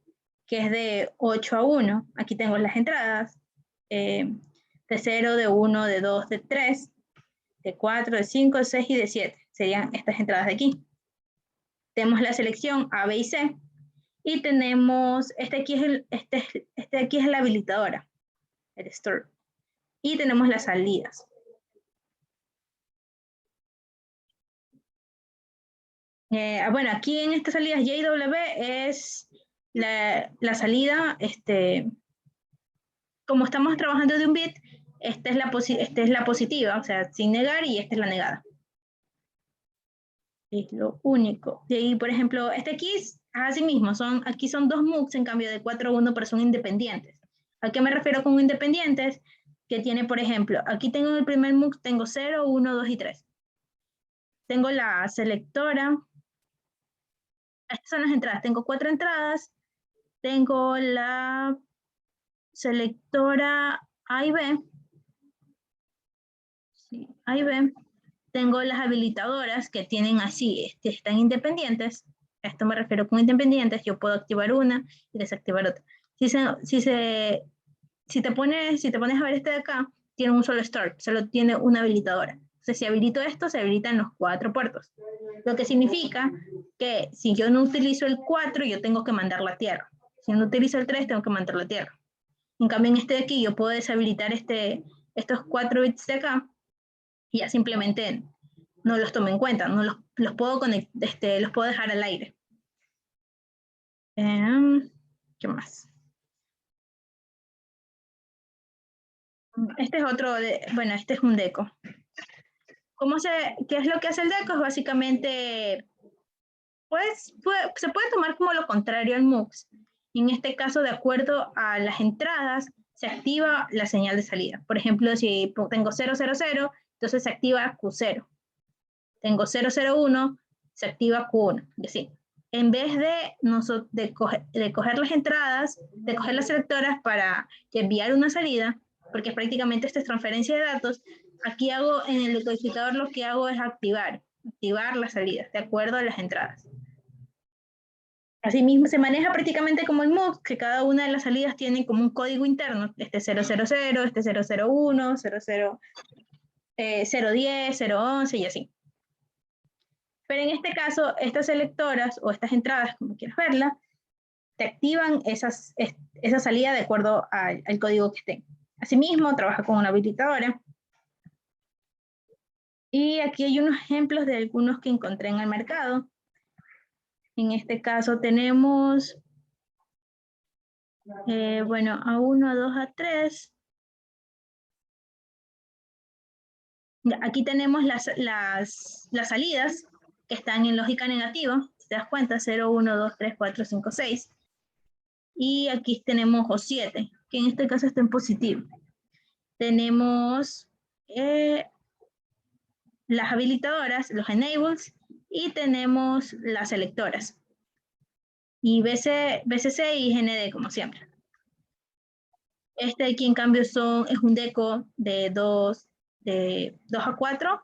que es de 8 a 1. Aquí tengo las entradas. De 0, de 1, de 2, de 3, de 4, de 5, de 6 y de 7. Serían estas entradas de aquí. Tenemos la selección A, B y C. Y tenemos, este aquí es la habilitadora, el store. Y tenemos las salidas. Bueno, aquí en estas salidas JW es la salida, como estamos trabajando de un bit, esta es la positiva, o sea, sin negar, y esta es la negada. Es lo único. Y por ejemplo, este aquí es así mismo, aquí son dos MOOCs en cambio de 4 a 1, pero son independientes. ¿A qué me refiero con independientes? Que tiene, por ejemplo, aquí tengo el primer MOOC, tengo 0, 1, 2 y 3. Tengo la selectora. Estas son las entradas. Tengo 4 entradas. Tengo la selectora A y B. Sí, A y B. Tengo las habilitadoras que tienen así, están independientes. A esto me refiero con independientes. Yo puedo activar una y desactivar otra. Si te pones a ver este de acá, tiene un solo start, solo tiene una habilitadora. Entonces, si habilito esto, se habilitan los 4 puertos. Lo que significa que si yo no utilizo el 4, yo tengo que mandar la tierra. Si no utilizo el 3, tengo que mandar la tierra. En cambio, en este de aquí, yo puedo deshabilitar estos 4 bits de acá y ya simplemente no los tomo en cuenta, no los puedo los puedo dejar al aire. ¿Qué más? Este es otro, bueno, este es un deco. ¿Qué es lo que hace el deco? Es básicamente, pues, se puede tomar como lo contrario al MUX. En este caso, de acuerdo a las entradas, se activa la señal de salida. Por ejemplo, si tengo 000, entonces se activa Q0. Tengo 001, se activa Q1. Y así. En vez de coger las entradas, de coger las selectoras para enviar una salida, porque prácticamente esta es transferencia de datos, aquí en el decodificador lo que hago es activar las salidas, de acuerdo a las entradas. Asimismo, se maneja prácticamente como el MUX, que cada una de las salidas tiene como un código interno, este 000, este 001, 010, 011 y así. Pero en este caso, estas selectoras o estas entradas, como quieras verla, te activan esa salida de acuerdo al código que esté. Asimismo, trabaja con una habilitadora. Y aquí hay unos ejemplos de algunos que encontré en el mercado. En este caso tenemos, bueno, A1, A2, A3. Aquí tenemos las salidas que están en lógica negativa. Si te das cuenta, 0, 1, 2, 3, 4, 5, 6. Y aquí tenemos O7, que en este caso está en positivo. Tenemos las habilitadoras, los enables, y tenemos las selectoras. Y BCC y GND, como siempre. Este aquí, en cambio, es un deco de 2 a 4.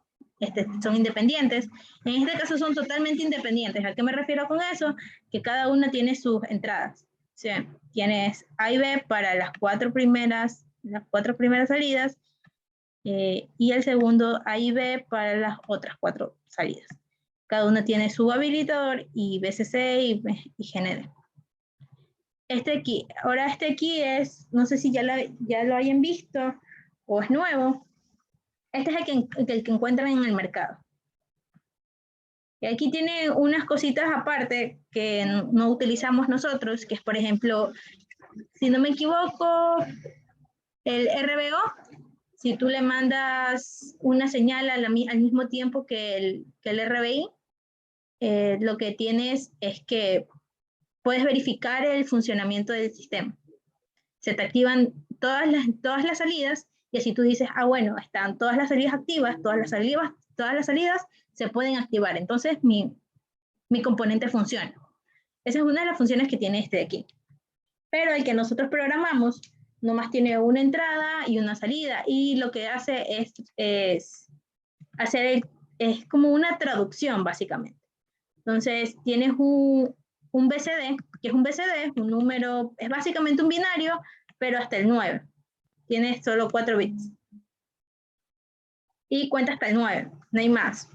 Son independientes. En este caso son totalmente independientes. ¿A qué me refiero con eso? Que cada una tiene sus entradas. O sea, tienes A y B para las 4 primeras salidas, y el segundo A y B para las otras 4 salidas. Cada una tiene su habilitador y BCC y GND. Este aquí es, no sé si ya lo hayan visto o es nuevo. Este es el que encuentran en el mercado. Y aquí tiene unas cositas aparte que no utilizamos nosotros, que es, por ejemplo, si no me equivoco, el RBO, si tú le mandas una señal al mismo tiempo que el RBI, lo que tienes es que puedes verificar el funcionamiento del sistema. Se te activan todas las salidas y así tú dices, bueno, están todas las salidas activas, todas las salidas se pueden activar. Entonces mi componente funciona. Esa es una de las funciones que tiene este de aquí. Pero el que nosotros programamos nomás tiene una entrada y una salida, y lo que hace es como una traducción, básicamente. Entonces tienes un BCD, que es un BCD, un número, es básicamente un binario, pero hasta el 9. Tiene solo 4 bits. Y cuenta hasta el 9, no hay más.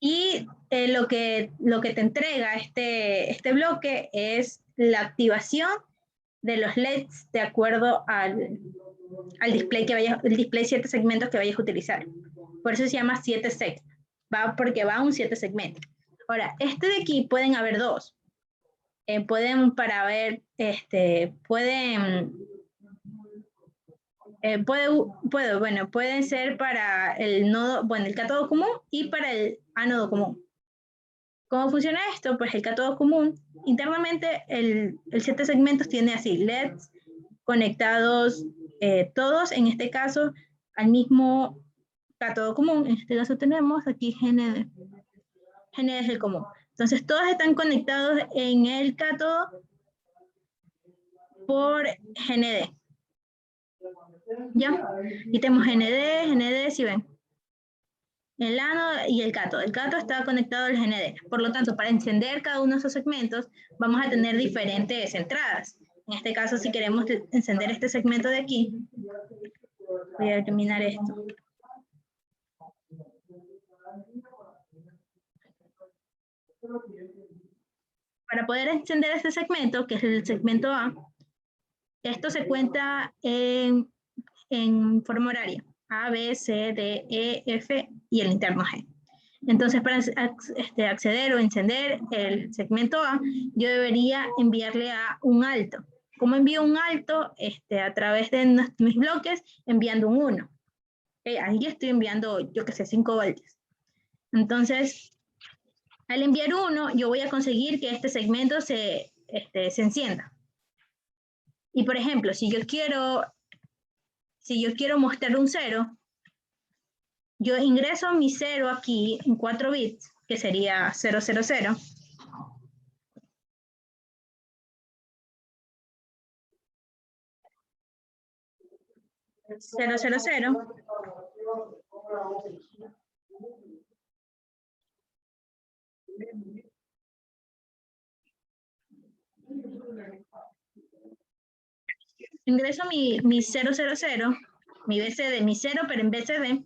Y lo que te entrega este bloque es la activación de los LEDs de acuerdo al display el display 7 segmentos que vayas a utilizar. Por eso se llama 7 seg, porque va a un 7 segmento. Ahora, este de aquí pueden haber dos. Pueden Puede ser para el nodo, bueno, el cátodo común y para el ánodo común. ¿Cómo funciona esto? Pues el cátodo común, internamente el set de segmentos tiene así, LEDs conectados todos, en este caso, al mismo cátodo común. En este caso tenemos aquí GND. GND es el común. Entonces todos están conectados en el cátodo por GND. ¿Ya? Y tenemos GND, si ven. El ánodo y el cátodo. El cátodo está conectado al GND. Por lo tanto, para encender cada uno de esos segmentos, vamos a tener diferentes entradas. En este caso, si queremos encender este segmento de aquí, voy a eliminar esto. Para poder encender este segmento, que es el segmento A, esto se cuenta en forma horaria. A, B, C, D, E, F y el interno G. Entonces, para acceder o encender el segmento A, yo debería enviarle a un alto. ¿Cómo envío un alto? A través de mis bloques, enviando un 1. Ahí estoy enviando, yo qué sé, 5 voltios. Entonces, al enviar 1, yo voy a conseguir que este segmento se encienda. Y, por ejemplo, si yo quiero mostrar un 0, yo ingreso mi 0 aquí en 4 bits, que sería 000. 000. Ingreso mi 000, mi BCD, mi 0, pero en BCD.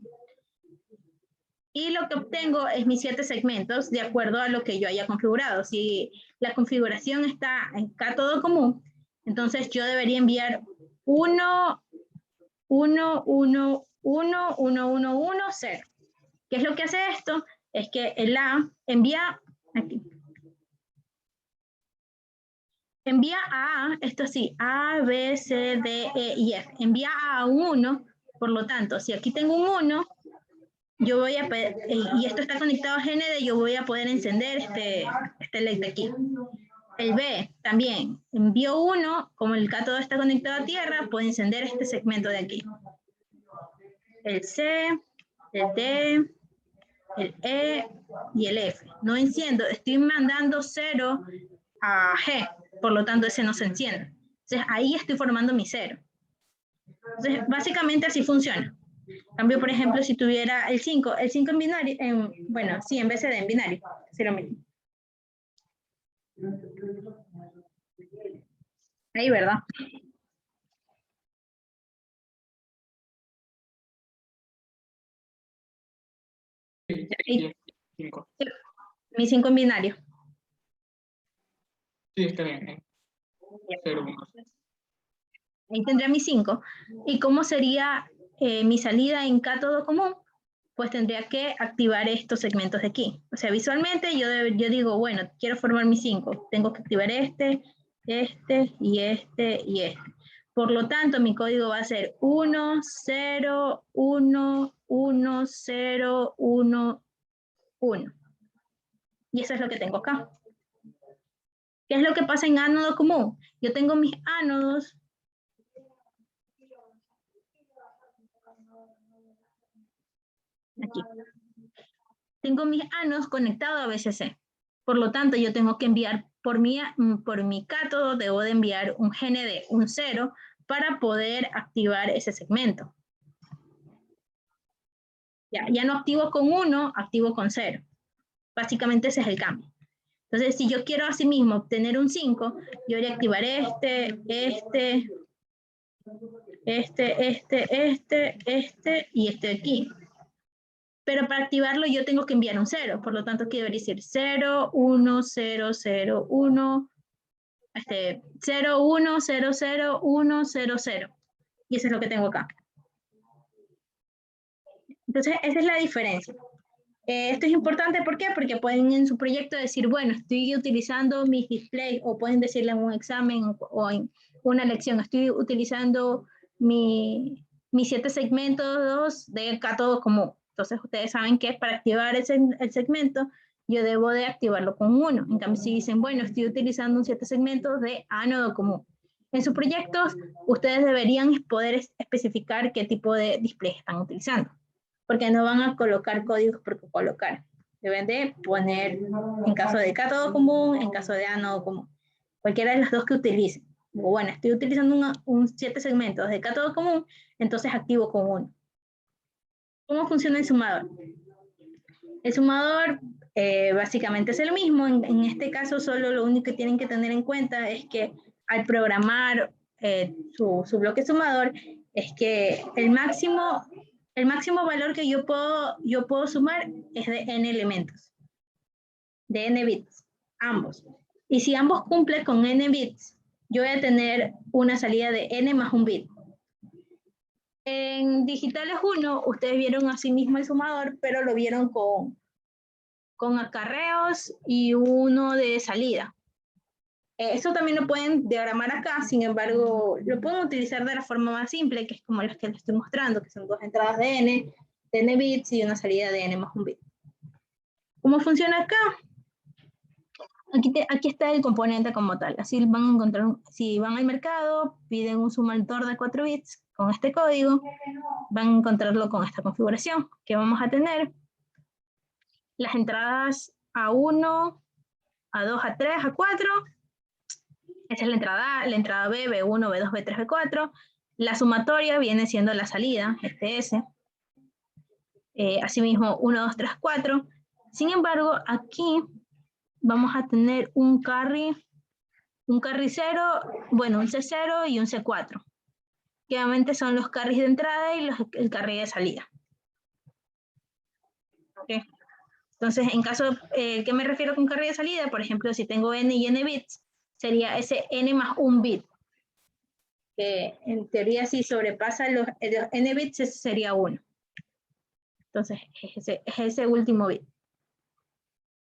Y lo que obtengo es mis 7 segmentos de acuerdo a lo que yo haya configurado. Si la configuración está en cátodo común, entonces yo debería enviar 1, 1, 1, 1, 1, 1, 1, 0. ¿Qué es lo que hace esto? Es que el A envía aquí. Envía a A, esto sí, A, B, C, D, E y F. Envía a un 1, por lo tanto, si aquí tengo un 1, yo voy a y esto está conectado a GND, yo voy a poder encender este LED de aquí. El B también, envío 1, como el cátodo está conectado a tierra, puedo encender este segmento de aquí. El C, el D, el E y el F. No enciendo, estoy mandando 0 a G, por lo tanto ese no se enciende. Entonces ahí estoy formando mi 0. Entonces básicamente así funciona. Cambio, por ejemplo, si tuviera el 5 en binario, bueno, sí, en BCD, en binario, sí lo mismo. Ahí, ¿verdad? Sí, 5. Mi 5 en binario. Sí, está bien. 0, 1. Ahí tendría mi 5. ¿Y cómo sería mi salida en cátodo común? Pues tendría que activar estos segmentos de aquí. O sea, visualmente yo digo, bueno, quiero formar mi 5. Tengo que activar este y este y este. Por lo tanto, mi código va a ser 1, 0, 1, 1, 0, 1, 1. Y eso es lo que tengo acá. ¿Qué es lo que pasa en ánodo común? Yo tengo mis ánodos. Aquí. Tengo mis ánodos conectados a BCC. Por lo tanto, yo tengo que enviar por mi cátodo, debo de enviar un GND, un 0, para poder activar ese segmento. Ya no activo con 1, activo con 0. Básicamente ese es el cambio. Entonces, si yo quiero asimismo obtener un 5, yo voy a activar este y este de aquí. Pero para activarlo yo tengo que enviar un 0, por lo tanto aquí debería decir 0, 1, 0, 0, 1, 0, 1, 0, 0, 1, 0, 0. Y eso es lo que tengo acá. Entonces, esa es la diferencia. Esto es importante, ¿por qué? Porque pueden en su proyecto decir, bueno, estoy utilizando mis displays, o pueden decirle en un examen o en una lección, estoy utilizando mi mis 7 segmentos de cátodo común. Entonces ustedes saben que para activar el segmento, yo debo de activarlo con 1. En cambio, si dicen, bueno, estoy utilizando un 7 segmentos de ánodo común. En sus proyectos, ustedes deberían poder especificar qué tipo de display están utilizando, porque no van a colocar códigos por colocar. Deben de poner en caso de cátodo común, en caso de ánodo común. Cualquiera de las dos que utilicen. Bueno, estoy utilizando un 7 segmentos de cátodo común, entonces activo con 1. ¿Cómo funciona el sumador? El sumador básicamente es el mismo. En este caso, solo lo único que tienen que tener en cuenta es que al programar su bloque sumador, es que el máximo valor que yo puedo sumar es de n elementos, de n bits, ambos. Y si ambos cumplen con n bits, yo voy a tener una salida de n más un bit. En Digitales 1, ustedes vieron así mismo el sumador, pero lo vieron con acarreos y uno de salida. Eso también lo pueden diagramar acá, sin embargo, lo pueden utilizar de la forma más simple, que es como las que les estoy mostrando, que son 2 entradas de n bits y una salida de n más un bit. ¿Cómo funciona acá? Aquí está el componente como tal. Así van a encontrar, si van al mercado, piden un sumador de 4 bits con este código, van a encontrarlo con esta configuración, que vamos a tener las entradas A1, A2, A3, A4. Esa es la entrada A, la entrada B, B1, B2, B3, B4. La sumatoria viene siendo la salida, este S. Asimismo, 1, 2, 3, 4. Sin embargo, aquí vamos a tener un carry 0, bueno, un C0 y un C4. Que obviamente son los carries de entrada y el carry de salida. ¿Okay? Entonces, en caso, ¿qué me refiero con carry de salida? Por ejemplo, si tengo n y n bits, sería ese n más un bit. Que en teoría, si sobrepasa los n bits, ese sería 1. Entonces, es ese último bit.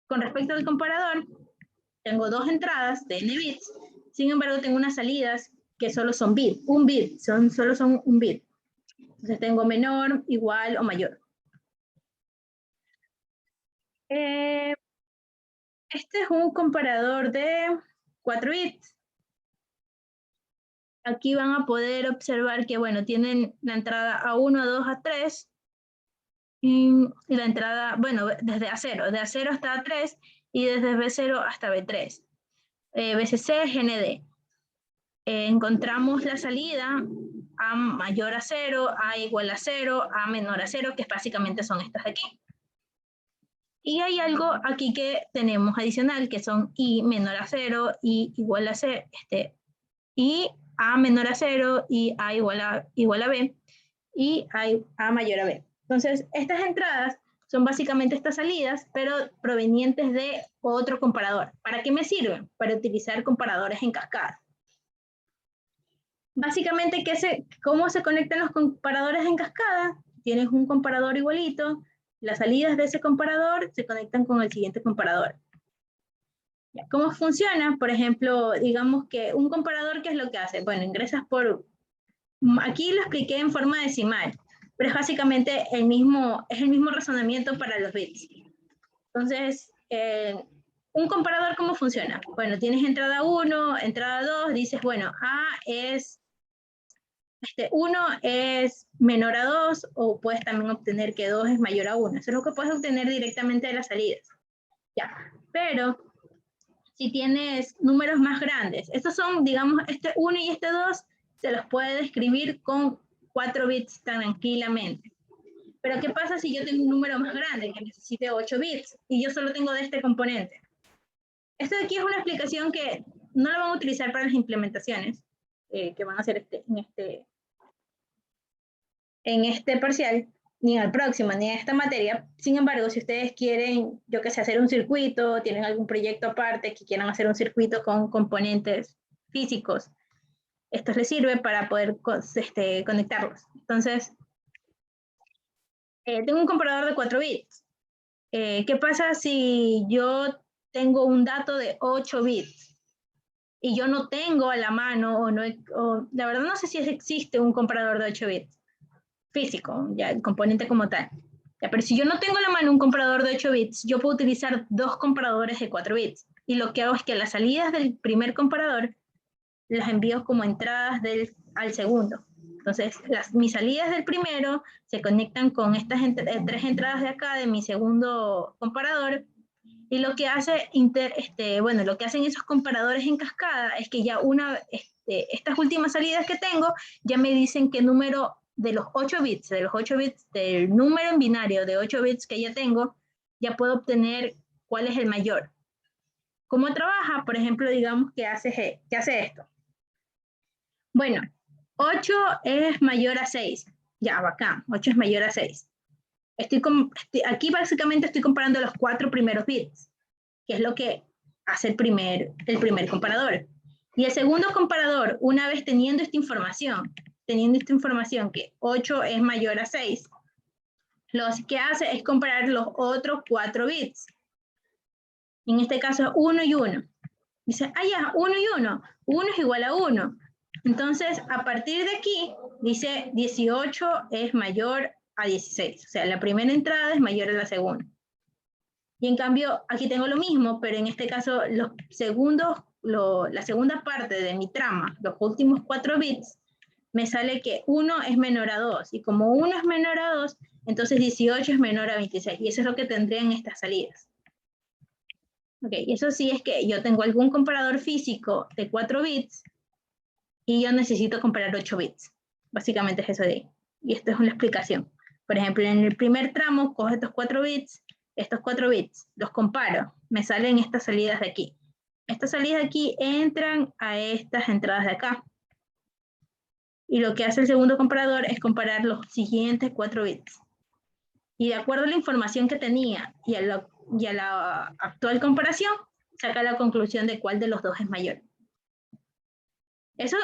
Con respecto al comparador, tengo 2 entradas de n bits, sin embargo, tengo unas salidas que solo son bit, un bit, solo son un bit. Entonces, tengo menor, igual o mayor. Este es un comparador de 4 bits. Aquí van a poder observar que, bueno, tienen la entrada A1, A2, A3, y la entrada, bueno, desde A0, de A0 hasta A3, y desde B0 hasta B3. BCC, GND. Encontramos la salida A mayor a 0, A igual a 0, A menor a 0, que básicamente son estas de aquí. Y hay algo aquí que tenemos adicional, que son I menor a 0, I igual a 0, I A menor a 0, y A igual a B, y A mayor a B. Entonces, estas entradas son básicamente estas salidas, pero provenientes de otro comparador. ¿Para qué me sirven? Para utilizar comparadores en cascada. Básicamente, ¿cómo se conectan los comparadores en cascada? Tienes un comparador igualito, las salidas de ese comparador se conectan con el siguiente comparador. ¿Cómo funciona? Por ejemplo, digamos que un comparador, ¿qué es lo que hace? Bueno, ingresas por... Aquí lo expliqué en forma decimal, pero es básicamente es el mismo razonamiento para los bits. Entonces, un comparador, ¿cómo funciona? Bueno, tienes entrada 1, entrada 2, dices, bueno, A es... 1 es menor a 2, o puedes también obtener que 2 es mayor a 1. Eso es lo que puedes obtener directamente de las salidas. Ya, pero si tienes números más grandes, estos son, digamos, este 1 y este 2, se los puede describir con 4 bits tranquilamente. Pero ¿qué pasa si yo tengo un número más grande, que necesite 8 bits, y yo solo tengo de este componente? Esto de aquí es una explicación que no la van a utilizar para las implementaciones que van a hacer en este parcial, ni al próximo, ni en esta materia. Sin embargo, si ustedes quieren, yo que sé, hacer un circuito, tienen algún proyecto aparte que quieran hacer un circuito con componentes físicos, esto les sirve para poder conectarlos. Entonces, tengo un comparador de 4 bits. ¿Qué pasa si yo tengo un dato de 8 bits? Y yo no tengo a la mano, la verdad no sé si existe un comparador de 8 bits. físico, ya el componente como tal. Ya, pero si yo no tengo a la mano un comparador de 8 bits, yo puedo utilizar 2 comparadores de 4 bits. Y lo que hago es que las salidas del primer comparador las envío como entradas al segundo. Entonces, mis salidas del primero se conectan con estas 3 entradas de acá de mi segundo comparador. Y lo que hace lo que hacen esos comparadores en cascada es que ya estas últimas salidas que tengo ya me dicen qué número de los 8 bits, del número en binario de 8 bits que ya tengo, ya puedo obtener cuál es el mayor. ¿Cómo trabaja? Por ejemplo, digamos que hace esto. Bueno, 8 es mayor a 6. Ya, bacán, 8 es mayor a 6. Aquí básicamente estoy comparando los 4 primeros bits, que es lo que hace el primer comparador. Y el segundo comparador, una vez teniendo esta información que 8 es mayor a 6, lo que hace es comparar los otros 4 bits. En este caso, 1 y 1. Dice, ya, 1 y 1. 1 es igual a 1. Entonces, a partir de aquí, dice 18 es mayor a 16. O sea, la primera entrada es mayor a la segunda. Y en cambio, aquí tengo lo mismo, pero en este caso, la segunda parte de mi trama, los últimos 4 bits, me sale que 1 es menor a 2. Y como 1 es menor a 2, entonces 18 es menor a 26. Y eso es lo que tendría en estas salidas. Ok, y eso sí es que yo tengo algún comparador físico de 4 bits y yo necesito comparar 8 bits. Básicamente es eso de ahí. Y esto es una explicación. Por ejemplo, en el primer tramo, cojo estos 4 bits, los comparo. Me salen estas salidas de aquí. Estas salidas de aquí entran a estas entradas de acá. Y lo que hace el segundo comparador es comparar los siguientes 4 bits. Y de acuerdo a la información que tenía y a la actual comparación, saca la conclusión de cuál de los dos es mayor. Eso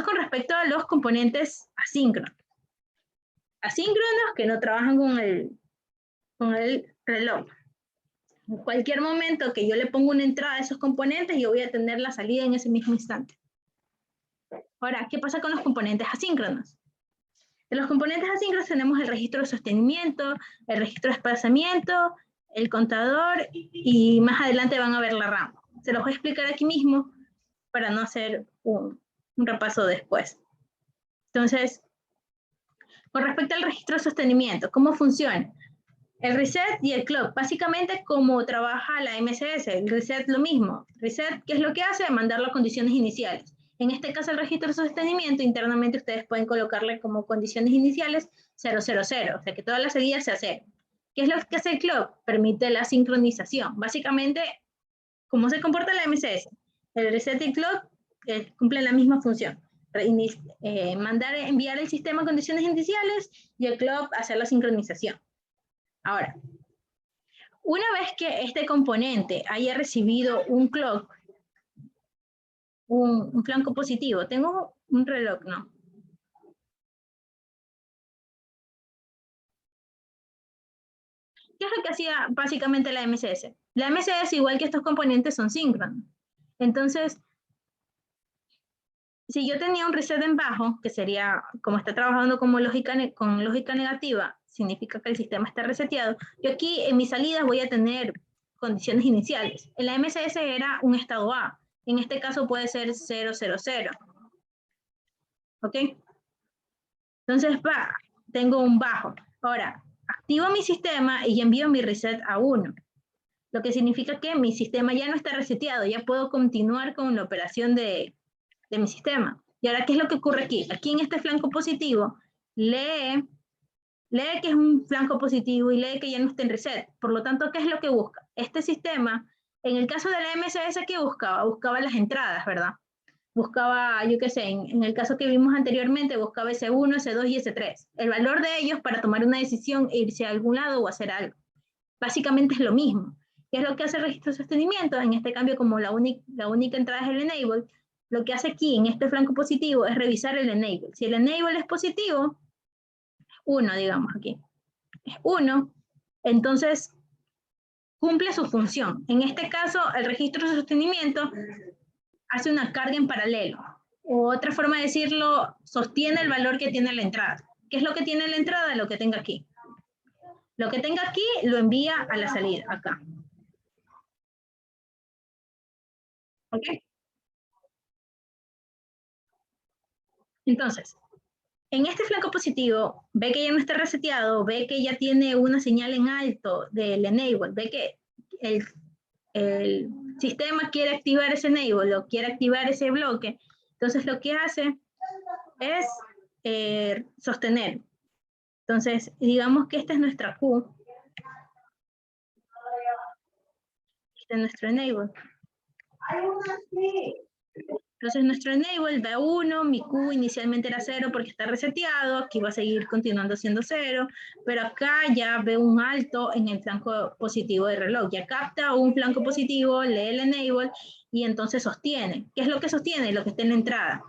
con respecto a los componentes asíncronos. Asíncronos que no trabajan con el reloj. En cualquier momento que yo le ponga una entrada a esos componentes, yo voy a tener la salida en ese mismo instante. Ahora, ¿qué pasa con los componentes asíncronos? De los componentes asíncronos tenemos el registro de sostenimiento, el registro de desplazamiento, el contador y más adelante van a ver la RAM. Se los voy a explicar aquí mismo para no hacer un repaso después. Entonces, con respecto al registro de sostenimiento, ¿cómo funciona? El reset y el clock, básicamente como trabaja la MSS, el reset lo mismo. Reset, ¿qué es lo que hace? Mandar las condiciones iniciales. En este caso el registro de sostenimiento, internamente ustedes pueden colocarle como condiciones iniciales 000, o sea que todas las salidas se hacen. ¿Qué es lo que hace el clock? Permite la sincronización. Básicamente, ¿cómo se comporta la MSS? El reset y el clock cumplen la misma función. Enviar el sistema a condiciones iniciales y el clock hacer la sincronización. Ahora, una vez que este componente haya recibido un clock, un flanco positivo, tengo un reloj, ¿no? ¿Qué es lo que hacía básicamente la MSS? La MSS, igual que estos componentes, son síncronos. Entonces, si yo tenía un reset en bajo, que sería, como está trabajando con lógica negativa, significa que el sistema está reseteado, yo aquí en mis salidas voy a tener condiciones iniciales. En la MSS era un estado A. En este caso puede ser 000. ¿Ok? Entonces, tengo un bajo. Ahora, activo mi sistema y envío mi reset a 1. Lo que significa que mi sistema ya no está reseteado, ya puedo continuar con la operación de mi sistema. Y ahora, ¿qué es lo que ocurre aquí? Aquí en este flanco positivo, lee que es un flanco positivo y lee que ya no está en reset. Por lo tanto, ¿qué es lo que busca? Este sistema, en el caso de la MSS, ¿qué buscaba? Buscaba las entradas, ¿verdad? Buscaba, yo qué sé, en el caso que vimos anteriormente, buscaba S1, S2 y S3. El valor de ellos para tomar una decisión e irse a algún lado o hacer algo. Básicamente es lo mismo. ¿Qué es lo que hace el registro de sostenimiento? En este cambio, como la única entrada es el enable, lo que hace aquí en este flanco positivo es revisar el enable. Si el enable es positivo, 1, digamos aquí, es 1, entonces cumple su función. En este caso, el registro de sostenimiento hace una carga en paralelo. O otra forma de decirlo, sostiene el valor que tiene la entrada. ¿Qué es lo que tiene la entrada? Lo que tenga aquí. Lo que tenga aquí lo envía a la salida, acá. ¿Ok? Entonces, en este flanco positivo, ve que ya no está reseteado, ve que ya tiene una señal en alto del enable, ve que el sistema quiere activar ese enable o quiere activar ese bloque. Entonces, lo que hace es sostener. Entonces, digamos que esta es nuestra Q. Este es nuestro enable. Entonces nuestro enable da 1, mi Q inicialmente era 0 porque está reseteado, aquí va a seguir continuando siendo 0, pero acá ya ve un alto en el flanco positivo del reloj, ya capta un flanco positivo, lee el enable y entonces sostiene. ¿Qué es lo que sostiene? Lo que está en la entrada.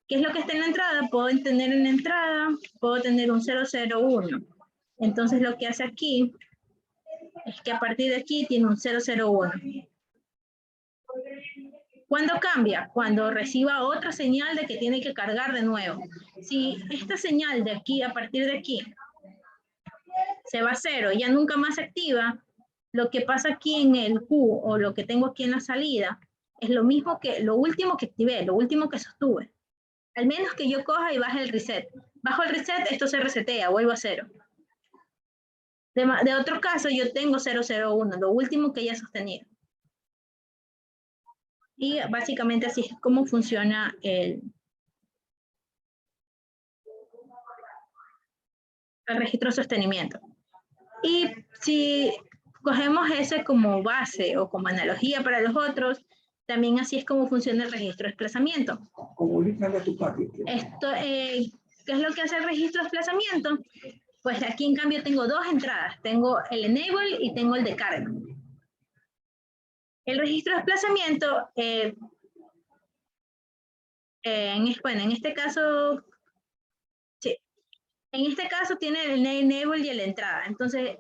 ¿Qué es lo que está en la entrada? Puedo tener en la entrada, puedo tener un 001. Entonces lo que hace aquí es que a partir de aquí tiene un 001. ¿Cuándo cambia? Cuando reciba otra señal de que tiene que cargar de nuevo. Si esta señal de aquí, a partir de aquí, se va a 0 y ya nunca más se activa, lo que pasa aquí en el Q o lo que tengo aquí en la salida es lo mismo que lo último que activé, lo último que sostuve. Al menos que yo coja y baje el reset. Bajo el reset, esto se resetea, vuelvo a 0. De otro caso, yo tengo 001, lo último que ya he sostenido. Y básicamente así es como funciona el registro de sostenimiento. Y si cogemos ese como base o como analogía para los otros, también así es como funciona el registro de desplazamiento. Esto, ¿qué es lo que hace el registro de desplazamiento? Pues aquí en cambio tengo dos entradas, tengo el enable y tengo el de carga. El registro de desplazamiento, bueno, en este caso, sí, en este caso tiene el enable y el entrada. Entonces,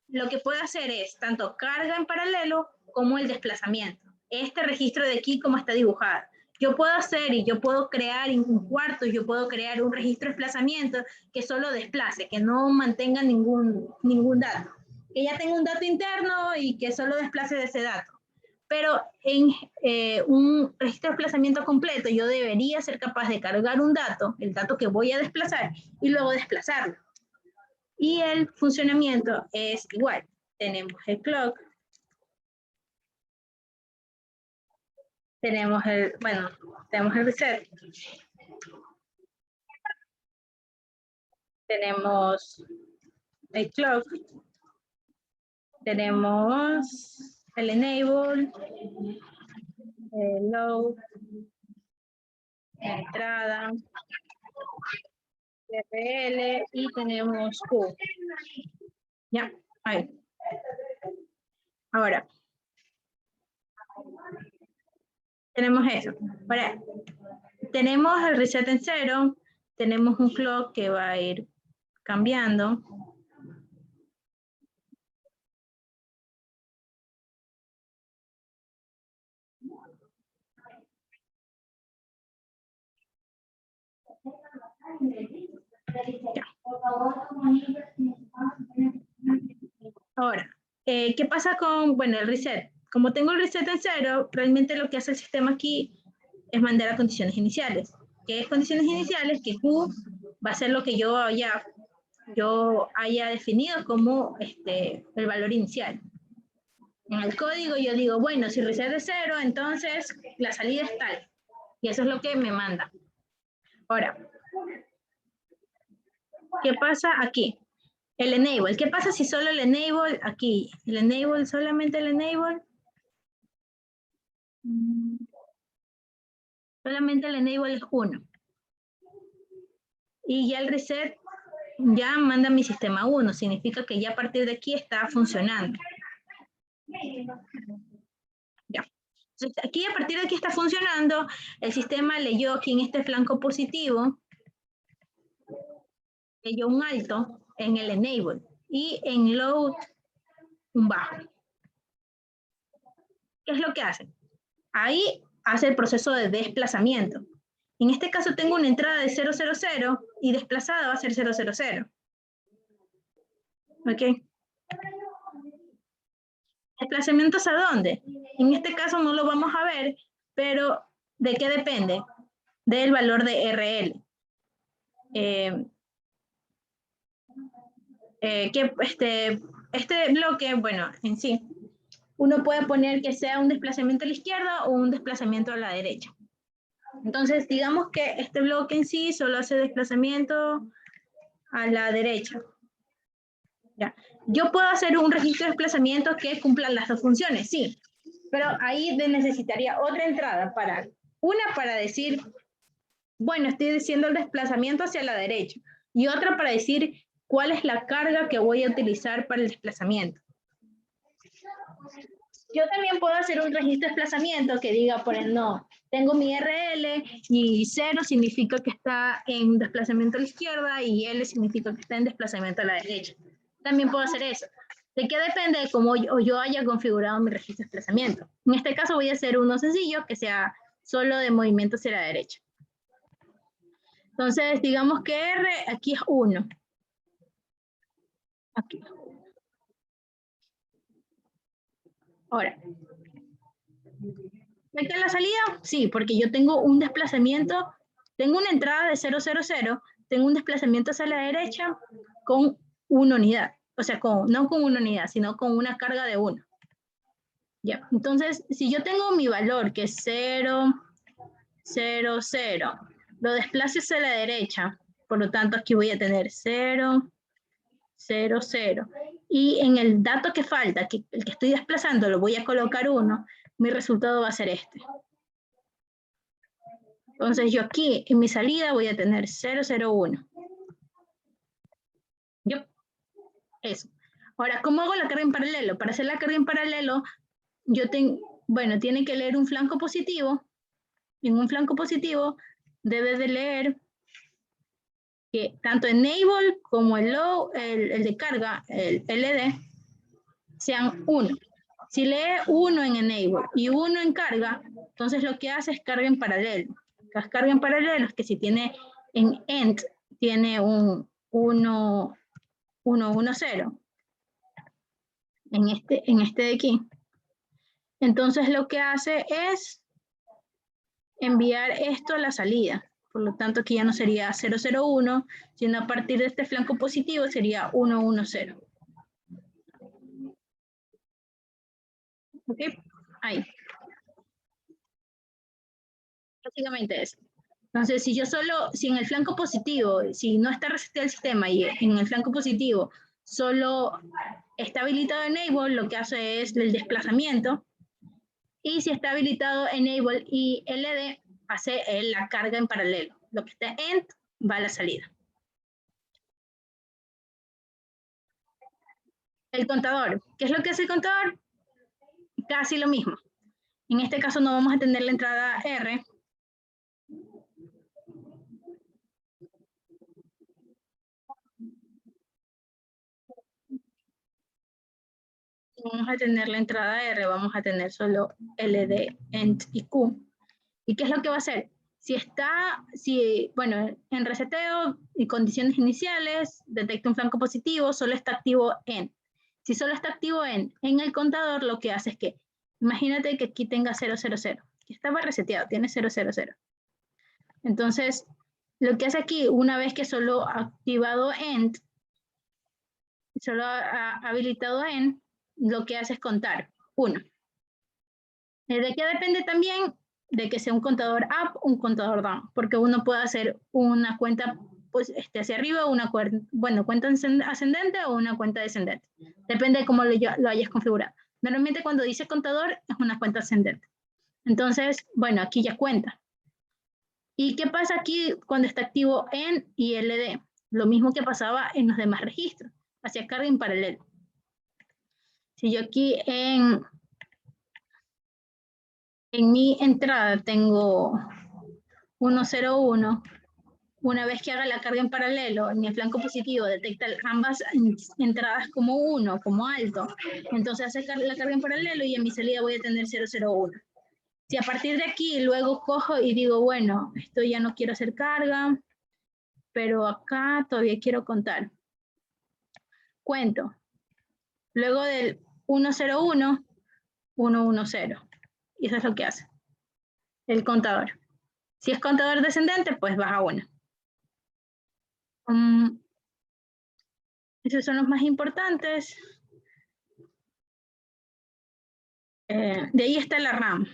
lo que puedo hacer es tanto carga en paralelo como el desplazamiento. Este registro de aquí como está dibujado. Yo puedo hacer y yo puedo crear en un cuarto, yo puedo crear un registro de desplazamiento que solo desplace, que no mantenga ningún dato. Que ya tenga un dato interno y que solo desplace de ese dato. Pero en un registro de desplazamiento completo yo debería ser capaz de cargar un dato, el dato que voy a desplazar, y luego desplazarlo. Y el funcionamiento es igual. Tenemos el clock. Tenemos el reset. Tenemos el clock. Tenemos el enable. El load. La entrada. RL y tenemos Q. Ya, ahí. Ahora, tenemos eso. Ahora, tenemos el reset en 0, tenemos un clock que va a ir cambiando. Ya. Ahora, ¿qué pasa con, bueno, el reset? Como tengo el reset en 0, realmente lo que hace el sistema aquí es mandar a condiciones iniciales. ¿Qué es condiciones iniciales? Que Q va a ser lo que yo haya definido como el valor inicial. En el código yo digo, bueno, si reset es 0, entonces la salida es tal. Y eso es lo que me manda. Ahora, ¿qué pasa aquí? El enable. ¿Qué pasa si solo el enable aquí? El enable, solamente el enable. Solamente el enable es 1. Y ya el reset ya manda mi sistema 1. Significa que ya a partir de aquí está funcionando. Ya. Entonces, aquí a partir de aquí está funcionando. El sistema leyó aquí en este flanco positivo. Leyó un alto en el enable. Y en load un bajo. ¿Qué es lo que hace? Ahí hace el proceso de desplazamiento. En este caso tengo una entrada de 000 y desplazada va a ser 000. ¿Ok? ¿Desplazamientos a dónde? En este caso no lo vamos a ver, pero ¿de qué depende? Del valor de RL. Este bloque, bueno, en sí, uno puede poner que sea un desplazamiento a la izquierda o un desplazamiento a la derecha. Entonces, digamos que este bloque en sí solo hace desplazamiento a la derecha. ¿Ya? Yo puedo hacer un registro de desplazamiento que cumpla las dos funciones, sí, pero ahí necesitaría otra entrada para decir, bueno, estoy diciendo el desplazamiento hacia la derecha, y otra para decir cuál es la carga que voy a utilizar para el desplazamiento. Yo también puedo hacer un registro de desplazamiento que diga, por el no, tengo mi RL y 0 significa que está en desplazamiento a la izquierda y L significa que está en desplazamiento a la derecha. También puedo hacer eso. ¿De qué depende de cómo yo haya configurado mi registro de desplazamiento? En este caso voy a hacer uno sencillo que sea solo de movimiento hacia la derecha. Entonces, digamos que R aquí es 1. Aquí. Ahora, ¿de qué la salida? Sí, porque yo tengo un desplazamiento, tengo una entrada de 000, tengo un desplazamiento hacia la derecha con una unidad. O sea, no con una unidad, sino con una carga de 1. Ya, entonces, si yo tengo mi valor que es 0, 0, 0, lo desplazo hacia la derecha, por lo tanto aquí voy a tener 0, 0, 0. Y en el dato que falta, el que estoy desplazando, lo voy a colocar 1, mi resultado va a ser este. Entonces yo aquí en mi salida voy a tener 001. Eso. Ahora, ¿cómo hago la carga en paralelo? Para hacer la carga en paralelo, tiene que leer un flanco positivo. En un flanco positivo debe de leer que tanto enable como el low, el de carga, el LD, sean 1. Si lee 1 en enable y 1 en carga, entonces lo que hace es carga en paralelo. Las cargas en paralelo es que si tiene en end, tiene un 1, 1, 1, 0. En este de aquí. Entonces lo que hace es enviar esto a la salida. Por lo tanto, aquí ya no sería 001, sino a partir de este flanco positivo sería 110. ¿Ok? Ahí. Básicamente eso. Entonces, si en el flanco positivo, si no está reseteado el sistema y en el flanco positivo solo está habilitado enable, lo que hace es el desplazamiento. Y si está habilitado enable y LD, hace la carga en paralelo. Lo que está end va a la salida. El contador. ¿Qué es lo que hace el contador? Casi lo mismo. En este caso no vamos a tener la entrada R. Vamos a tener la entrada R, vamos a tener solo LD, END y Q. ¿Y qué es lo que va a hacer? En reseteo y condiciones iniciales, detecta un flanco positivo, solo está activo en. Si solo está activo en el contador, lo que hace es que, imagínate que aquí tenga 000, que estaba reseteado, tiene 000. Entonces, lo que hace aquí, una vez que solo ha activado end, solo ha habilitado en, lo que hace es contar 1. ¿De qué depende también? De que sea un contador up o un contador down, porque uno puede hacer una cuenta hacia arriba, cuenta ascendente o una cuenta descendente. Depende de cómo lo hayas configurado. Normalmente cuando dice contador es una cuenta ascendente. Entonces, aquí ya cuenta. ¿Y qué pasa aquí cuando está activo en y LD? Lo mismo que pasaba en los demás registros, hacia carga en paralelo. Si yo aquí en mi entrada tengo 101, una vez que haga la carga en paralelo, en el flanco positivo detecta ambas entradas como 1, como alto, entonces hace la carga en paralelo y en mi salida voy a tener 001. Si a partir de aquí luego cojo y digo, bueno, esto ya no quiero hacer carga, pero acá todavía quiero contar. Cuento. Luego del 101, 110. Y eso es lo que hace el contador. Si es contador descendente, pues baja 1. Esos son los más importantes. De ahí está la RAM.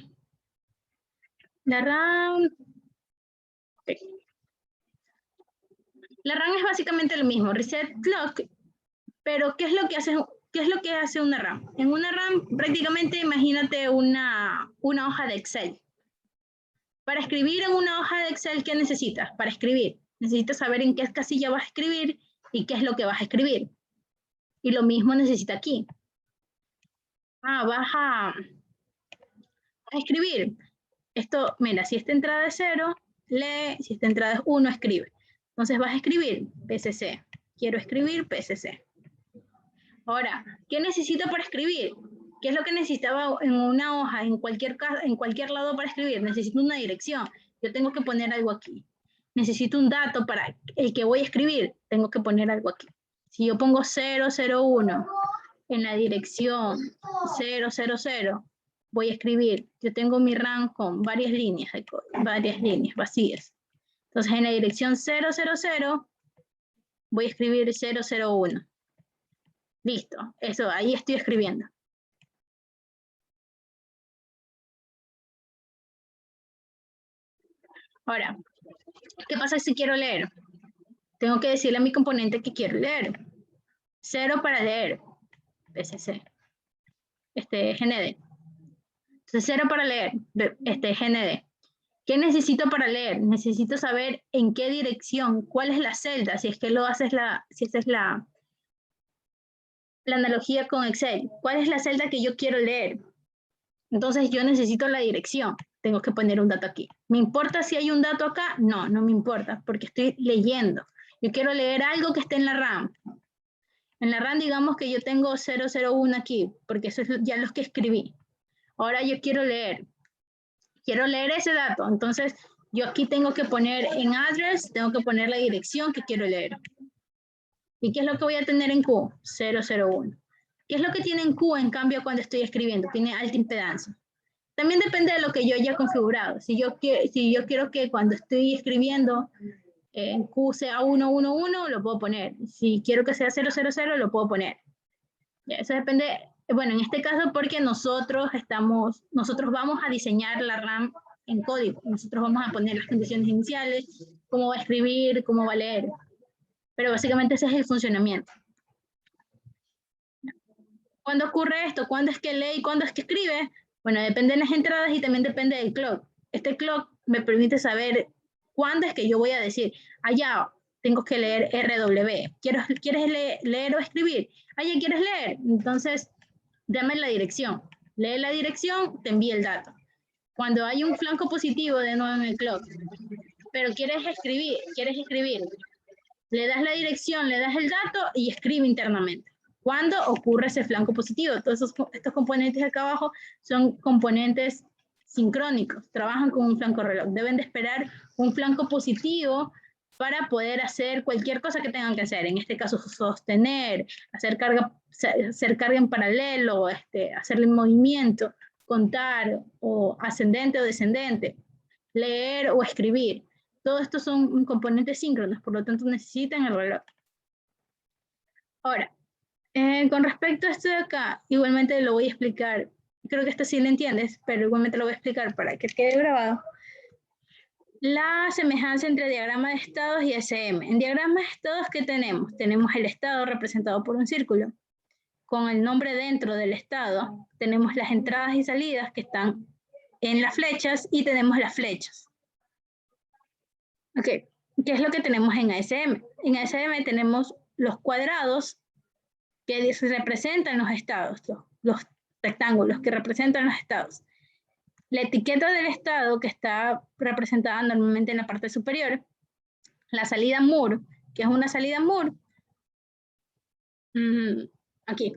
La RAM... Okay. La RAM es básicamente lo mismo, reset clock, pero ¿qué es lo que hace una RAM? En una RAM prácticamente imagínate una hoja de Excel. Para escribir en una hoja de Excel, ¿qué necesitas? Para escribir, necesitas saber en qué casilla vas a escribir y qué es lo que vas a escribir. Y lo mismo necesita aquí. Vas a escribir. Esto, mira, si esta entrada es 0, lee, si esta entrada es 1, escribe. Entonces vas a escribir PCC. Quiero escribir PCC. Ahora, ¿qué necesito para escribir? ¿Qué es lo que necesitaba en una hoja, en cualquier lado para escribir? Necesito una dirección. Yo tengo que poner algo aquí. Necesito un dato para el que voy a escribir. Tengo que poner algo aquí. Si yo pongo 001 en la dirección 000, voy a escribir. Yo tengo mi RAM con varias líneas de código, varias líneas vacías. Entonces, en la dirección 000, voy a escribir 001. Listo, eso, ahí estoy escribiendo. Ahora, ¿qué pasa si quiero leer? Tengo que decirle a mi componente que quiero leer. 0 para leer, PCC, GND. Entonces, 0 para leer, GND. ¿Qué necesito para leer? Necesito saber en qué dirección, cuál es la celda, si es que si esa es la analogía con Excel. ¿Cuál es la celda que yo quiero leer? Entonces yo necesito la dirección. Tengo que poner un dato aquí. ¿Me importa si hay un dato acá? No, no me importa, porque estoy leyendo. Yo quiero leer algo que esté en la RAM. En la RAM digamos que yo tengo 001 aquí, porque eso es ya los que escribí. Ahora yo quiero leer ese dato. Entonces yo aquí tengo que poner en address, tengo que poner la dirección que quiero leer. ¿Y qué es lo que voy a tener en Q? 001. ¿Qué es lo que tiene en Q en cambio cuando estoy escribiendo? Tiene alta impedancia. También depende de lo que yo haya configurado. Si yo quiero que cuando estoy escribiendo en Q sea 111, lo puedo poner. Si quiero que sea 000, lo puedo poner. Ya, eso depende, bueno, en este caso porque nosotros vamos a diseñar la RAM en código. Nosotros vamos a poner las condiciones iniciales, cómo va a escribir, cómo va a leer. Pero básicamente ese es el funcionamiento. ¿Cuándo ocurre esto? ¿Cuándo es que lee y cuándo es que escribe? Bueno, depende de las entradas y también depende del clock. Este clock me permite saber cuándo es que yo voy a decir, allá tengo que leer RW. ¿Quieres leer o escribir? Allá quieres leer. Entonces, dame la dirección. Lee la dirección, te envía el dato. Cuando hay un flanco positivo de nuevo en el clock, pero quieres escribir, le das la dirección, le das el dato y escribe internamente. ¿Cuándo ocurre ese flanco positivo? Todos estos componentes de acá abajo son componentes sincrónicos, trabajan con un flanco reloj. Deben de esperar un flanco positivo para poder hacer cualquier cosa que tengan que hacer. En este caso, sostener, hacer carga en paralelo, hacerle movimiento, contar, o ascendente o descendente, leer o escribir. Todos estos son componentes síncronos, por lo tanto necesitan el reloj. Ahora, con respecto a esto de acá, igualmente lo voy a explicar. Creo que esto sí lo entiendes, pero igualmente lo voy a explicar para que quede grabado. La semejanza entre diagrama de estados y SM. En diagrama de estados, ¿qué tenemos? Tenemos el estado representado por un círculo. Con el nombre dentro del estado, tenemos las entradas y salidas que están en las flechas y tenemos las flechas. Ok, ¿qué es lo que tenemos en ASM? En ASM tenemos los cuadrados que representan los estados, los rectángulos que representan los estados. La etiqueta del estado que está representada normalmente en la parte superior, la salida MUR, que es una salida MUR, aquí,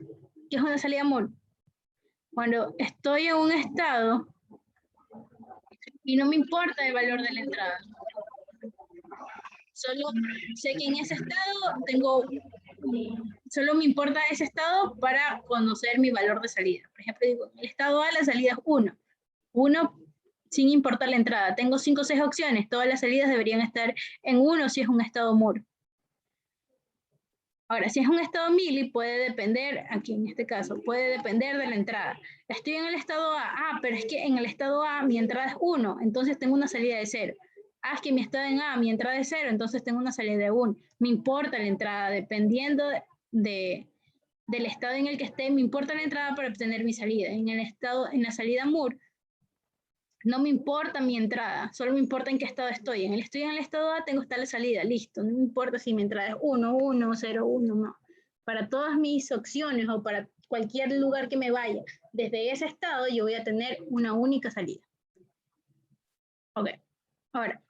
¿qué es una salida MUR? Cuando estoy en un estado, y no me importa el valor de la entrada. Solo sé que en ese estado solo me importa ese estado para conocer mi valor de salida. Por ejemplo, digo, el estado A, la salida es 1. 1 sin importar la entrada. Tengo 5 o 6 opciones. Todas las salidas deberían estar en 1 si es un estado MUR. Ahora, si es un estado mili, puede depender, aquí en este caso, puede depender de la entrada. Estoy en el estado A, pero es que en el estado A mi entrada es 1, entonces tengo una salida de 0. Es que mi estado en A, mi entrada es 0, entonces tengo una salida de 1. Me importa la entrada, dependiendo del estado en el que esté, me importa la entrada para obtener mi salida. En la salida MUR, no me importa mi entrada, solo me importa en qué estado estoy. Estoy en el estado A, tengo que estar la salida, listo. No me importa si mi entrada es 1, 1, 0, 1, no. Para todas mis opciones o para cualquier lugar que me vaya, desde ese estado yo voy a tener una única salida. Ok, ahora,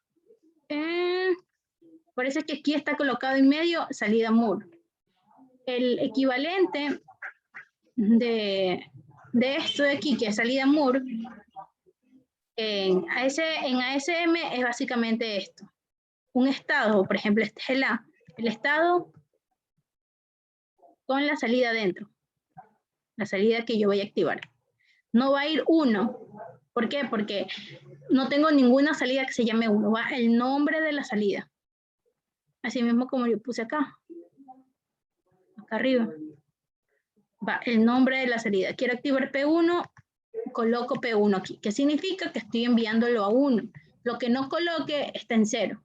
por eso es que aquí está colocado en medio salida MUR. El equivalente de esto de aquí, que es salida MUR, en ASM es básicamente esto. Un estado, por ejemplo, este es el A, el estado con la salida adentro, la salida que yo voy a activar. No va a ir 1. ¿Por qué? Porque no tengo ninguna salida que se llame 1, va el nombre de la salida. Así mismo como yo puse acá arriba. Va el nombre de la salida. Quiero activar P1, coloco P1 aquí. ¿Qué significa? Que estoy enviándolo a 1. Lo que no coloque está en 0.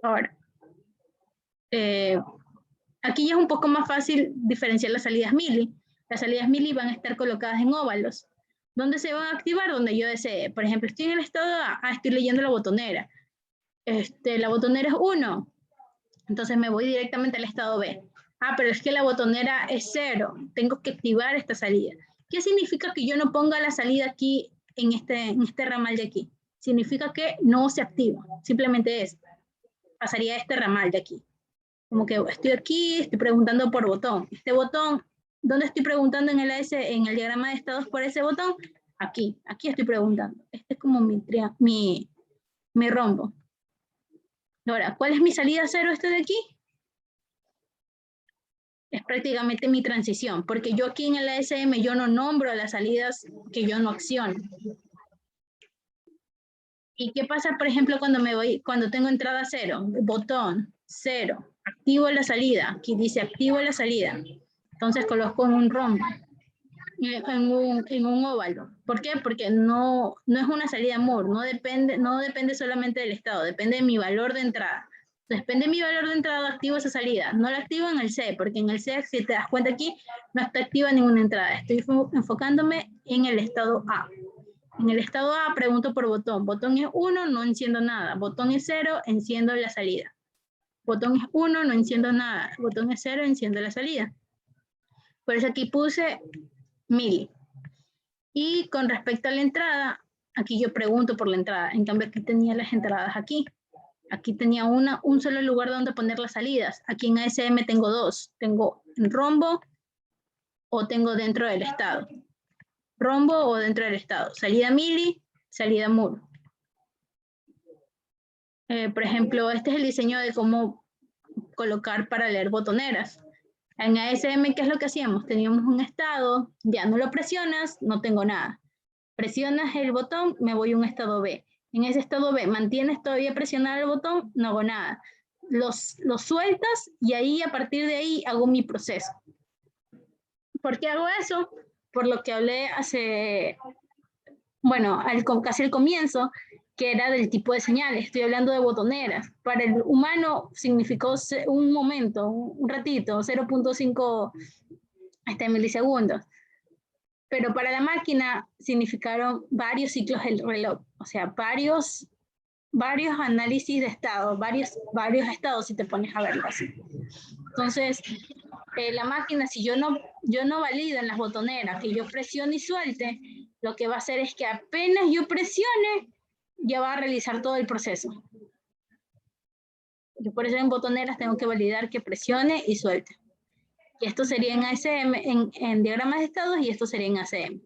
Ahora, aquí ya es un poco más fácil diferenciar las salidas mili. Las salidas mili van a estar colocadas en óvalos. ¿Dónde se van a activar? Donde yo desee. Por ejemplo, estoy en el estado A, estoy leyendo la botonera. La botonera es 1. Entonces me voy directamente al estado B. Pero es que la botonera es 0. Tengo que activar esta salida. ¿Qué significa que yo no ponga la salida aquí en este ramal de aquí? Significa que no se activa. Simplemente es, pasaría a este ramal de aquí. Como que estoy aquí, estoy preguntando por botón. Este botón, ¿dónde estoy preguntando en el diagrama de estados por ese botón? Aquí estoy preguntando. Este es como mi rombo. Ahora, ¿cuál es mi salida 0 de aquí? Es prácticamente mi transición, porque yo aquí en el ASM yo no nombro las salidas que yo no acciono. ¿Y qué pasa, por ejemplo, cuando tengo entrada 0? Botón 0, activo la salida. Aquí dice activo la salida. Entonces coloco en un rombo, en un óvalo. ¿Por qué? Porque no es una salida MUR, no depende solamente del estado, depende de mi valor de entrada. Depende de mi valor de entrada, activo esa salida. No la activo en el C, porque en el C, si te das cuenta aquí, no está activa ninguna entrada. Estoy enfocándome en el estado A. En el estado A pregunto por botón. Botón es 1, no enciendo nada. Botón es 0, enciendo la salida. Botón es 1, no enciendo nada. Botón es 0, enciendo la salida. Por eso aquí puse mili. Y con respecto a la entrada, aquí yo pregunto por la entrada. En cambio, aquí tenía las entradas aquí. Aquí tenía un solo lugar donde poner las salidas. Aquí en ASM tengo 2. Tengo en rombo o tengo dentro del estado. Rombo o dentro del estado. Salida mili, salida MUR. Por ejemplo, este es el diseño de cómo colocar para leer botoneras. En ASM, ¿qué es lo que hacíamos? Teníamos un estado, ya no lo presionas, no tengo nada. Presionas el botón, me voy a un estado B. En ese estado B, mantienes todavía presionado el botón, no hago nada. Los sueltas y ahí, a partir de ahí, hago mi proceso. ¿Por qué hago eso? Por lo que hablé casi al comienzo, que era del tipo de señales. Estoy hablando de botoneras. Para el humano significó un momento, un ratito, 0.5 milisegundos. Pero para la máquina significaron varios ciclos del reloj, o sea, varios análisis de estado, varios estados si te pones a verlo así. Entonces, la máquina, si yo no valido en las botoneras, que yo presione y suelte, lo que va a hacer es que apenas yo presione, ya va a realizar todo el proceso. Yo por eso en botoneras tengo que validar que presione y suelte. Y esto sería en ASM, en diagramas de estados, y esto sería en ASM.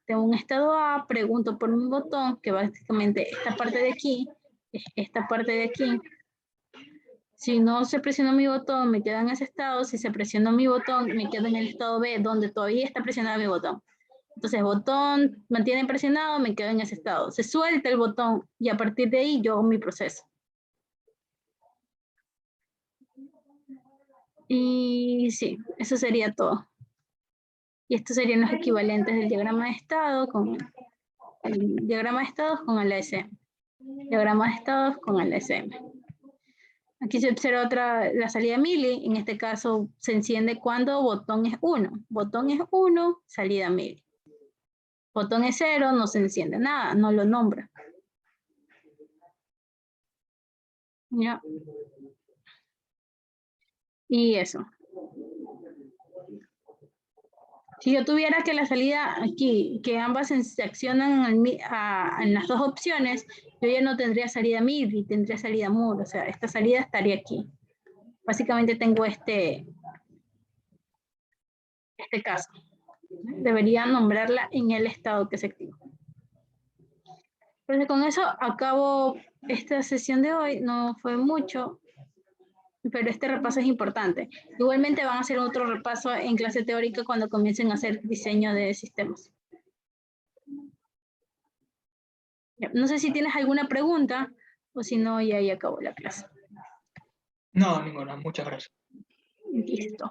tengo un estado A, pregunto por mi botón, que básicamente esta parte de aquí, es esta parte de aquí. Si no se presionó mi botón, me queda en ese estado. Si se presionó mi botón, me quedo en el estado B, donde todavía está presionado mi botón. Entonces, botón mantiene presionado, me quedo en ese estado. Se suelta el botón y a partir de ahí yo hago mi proceso. Y sí, eso sería todo. Y estos serían los equivalentes del diagrama de estado con el diagrama de estados con el ASM. Diagrama de estados con el ASM. Aquí se observa la salida mili. En este caso se enciende cuando botón es 1. Botón es 1, salida mili. Botón es 0, no se enciende nada, no lo nombra. ¿Ya? Y eso. Si yo tuviera que la salida aquí, que ambas se accionan en las dos opciones, yo ya no tendría salida mili, tendría salida mur. O sea, esta salida estaría aquí. Básicamente tengo este caso. Debería nombrarla en el estado que se activa. Entonces con eso acabo esta sesión de hoy. No fue mucho, pero este repaso es importante. Igualmente van a hacer otro repaso en clase teórica cuando comiencen a hacer diseño de sistemas. No sé si tienes alguna pregunta o si no, ya ahí acabó la clase. No, ninguna, muchas gracias. Listo.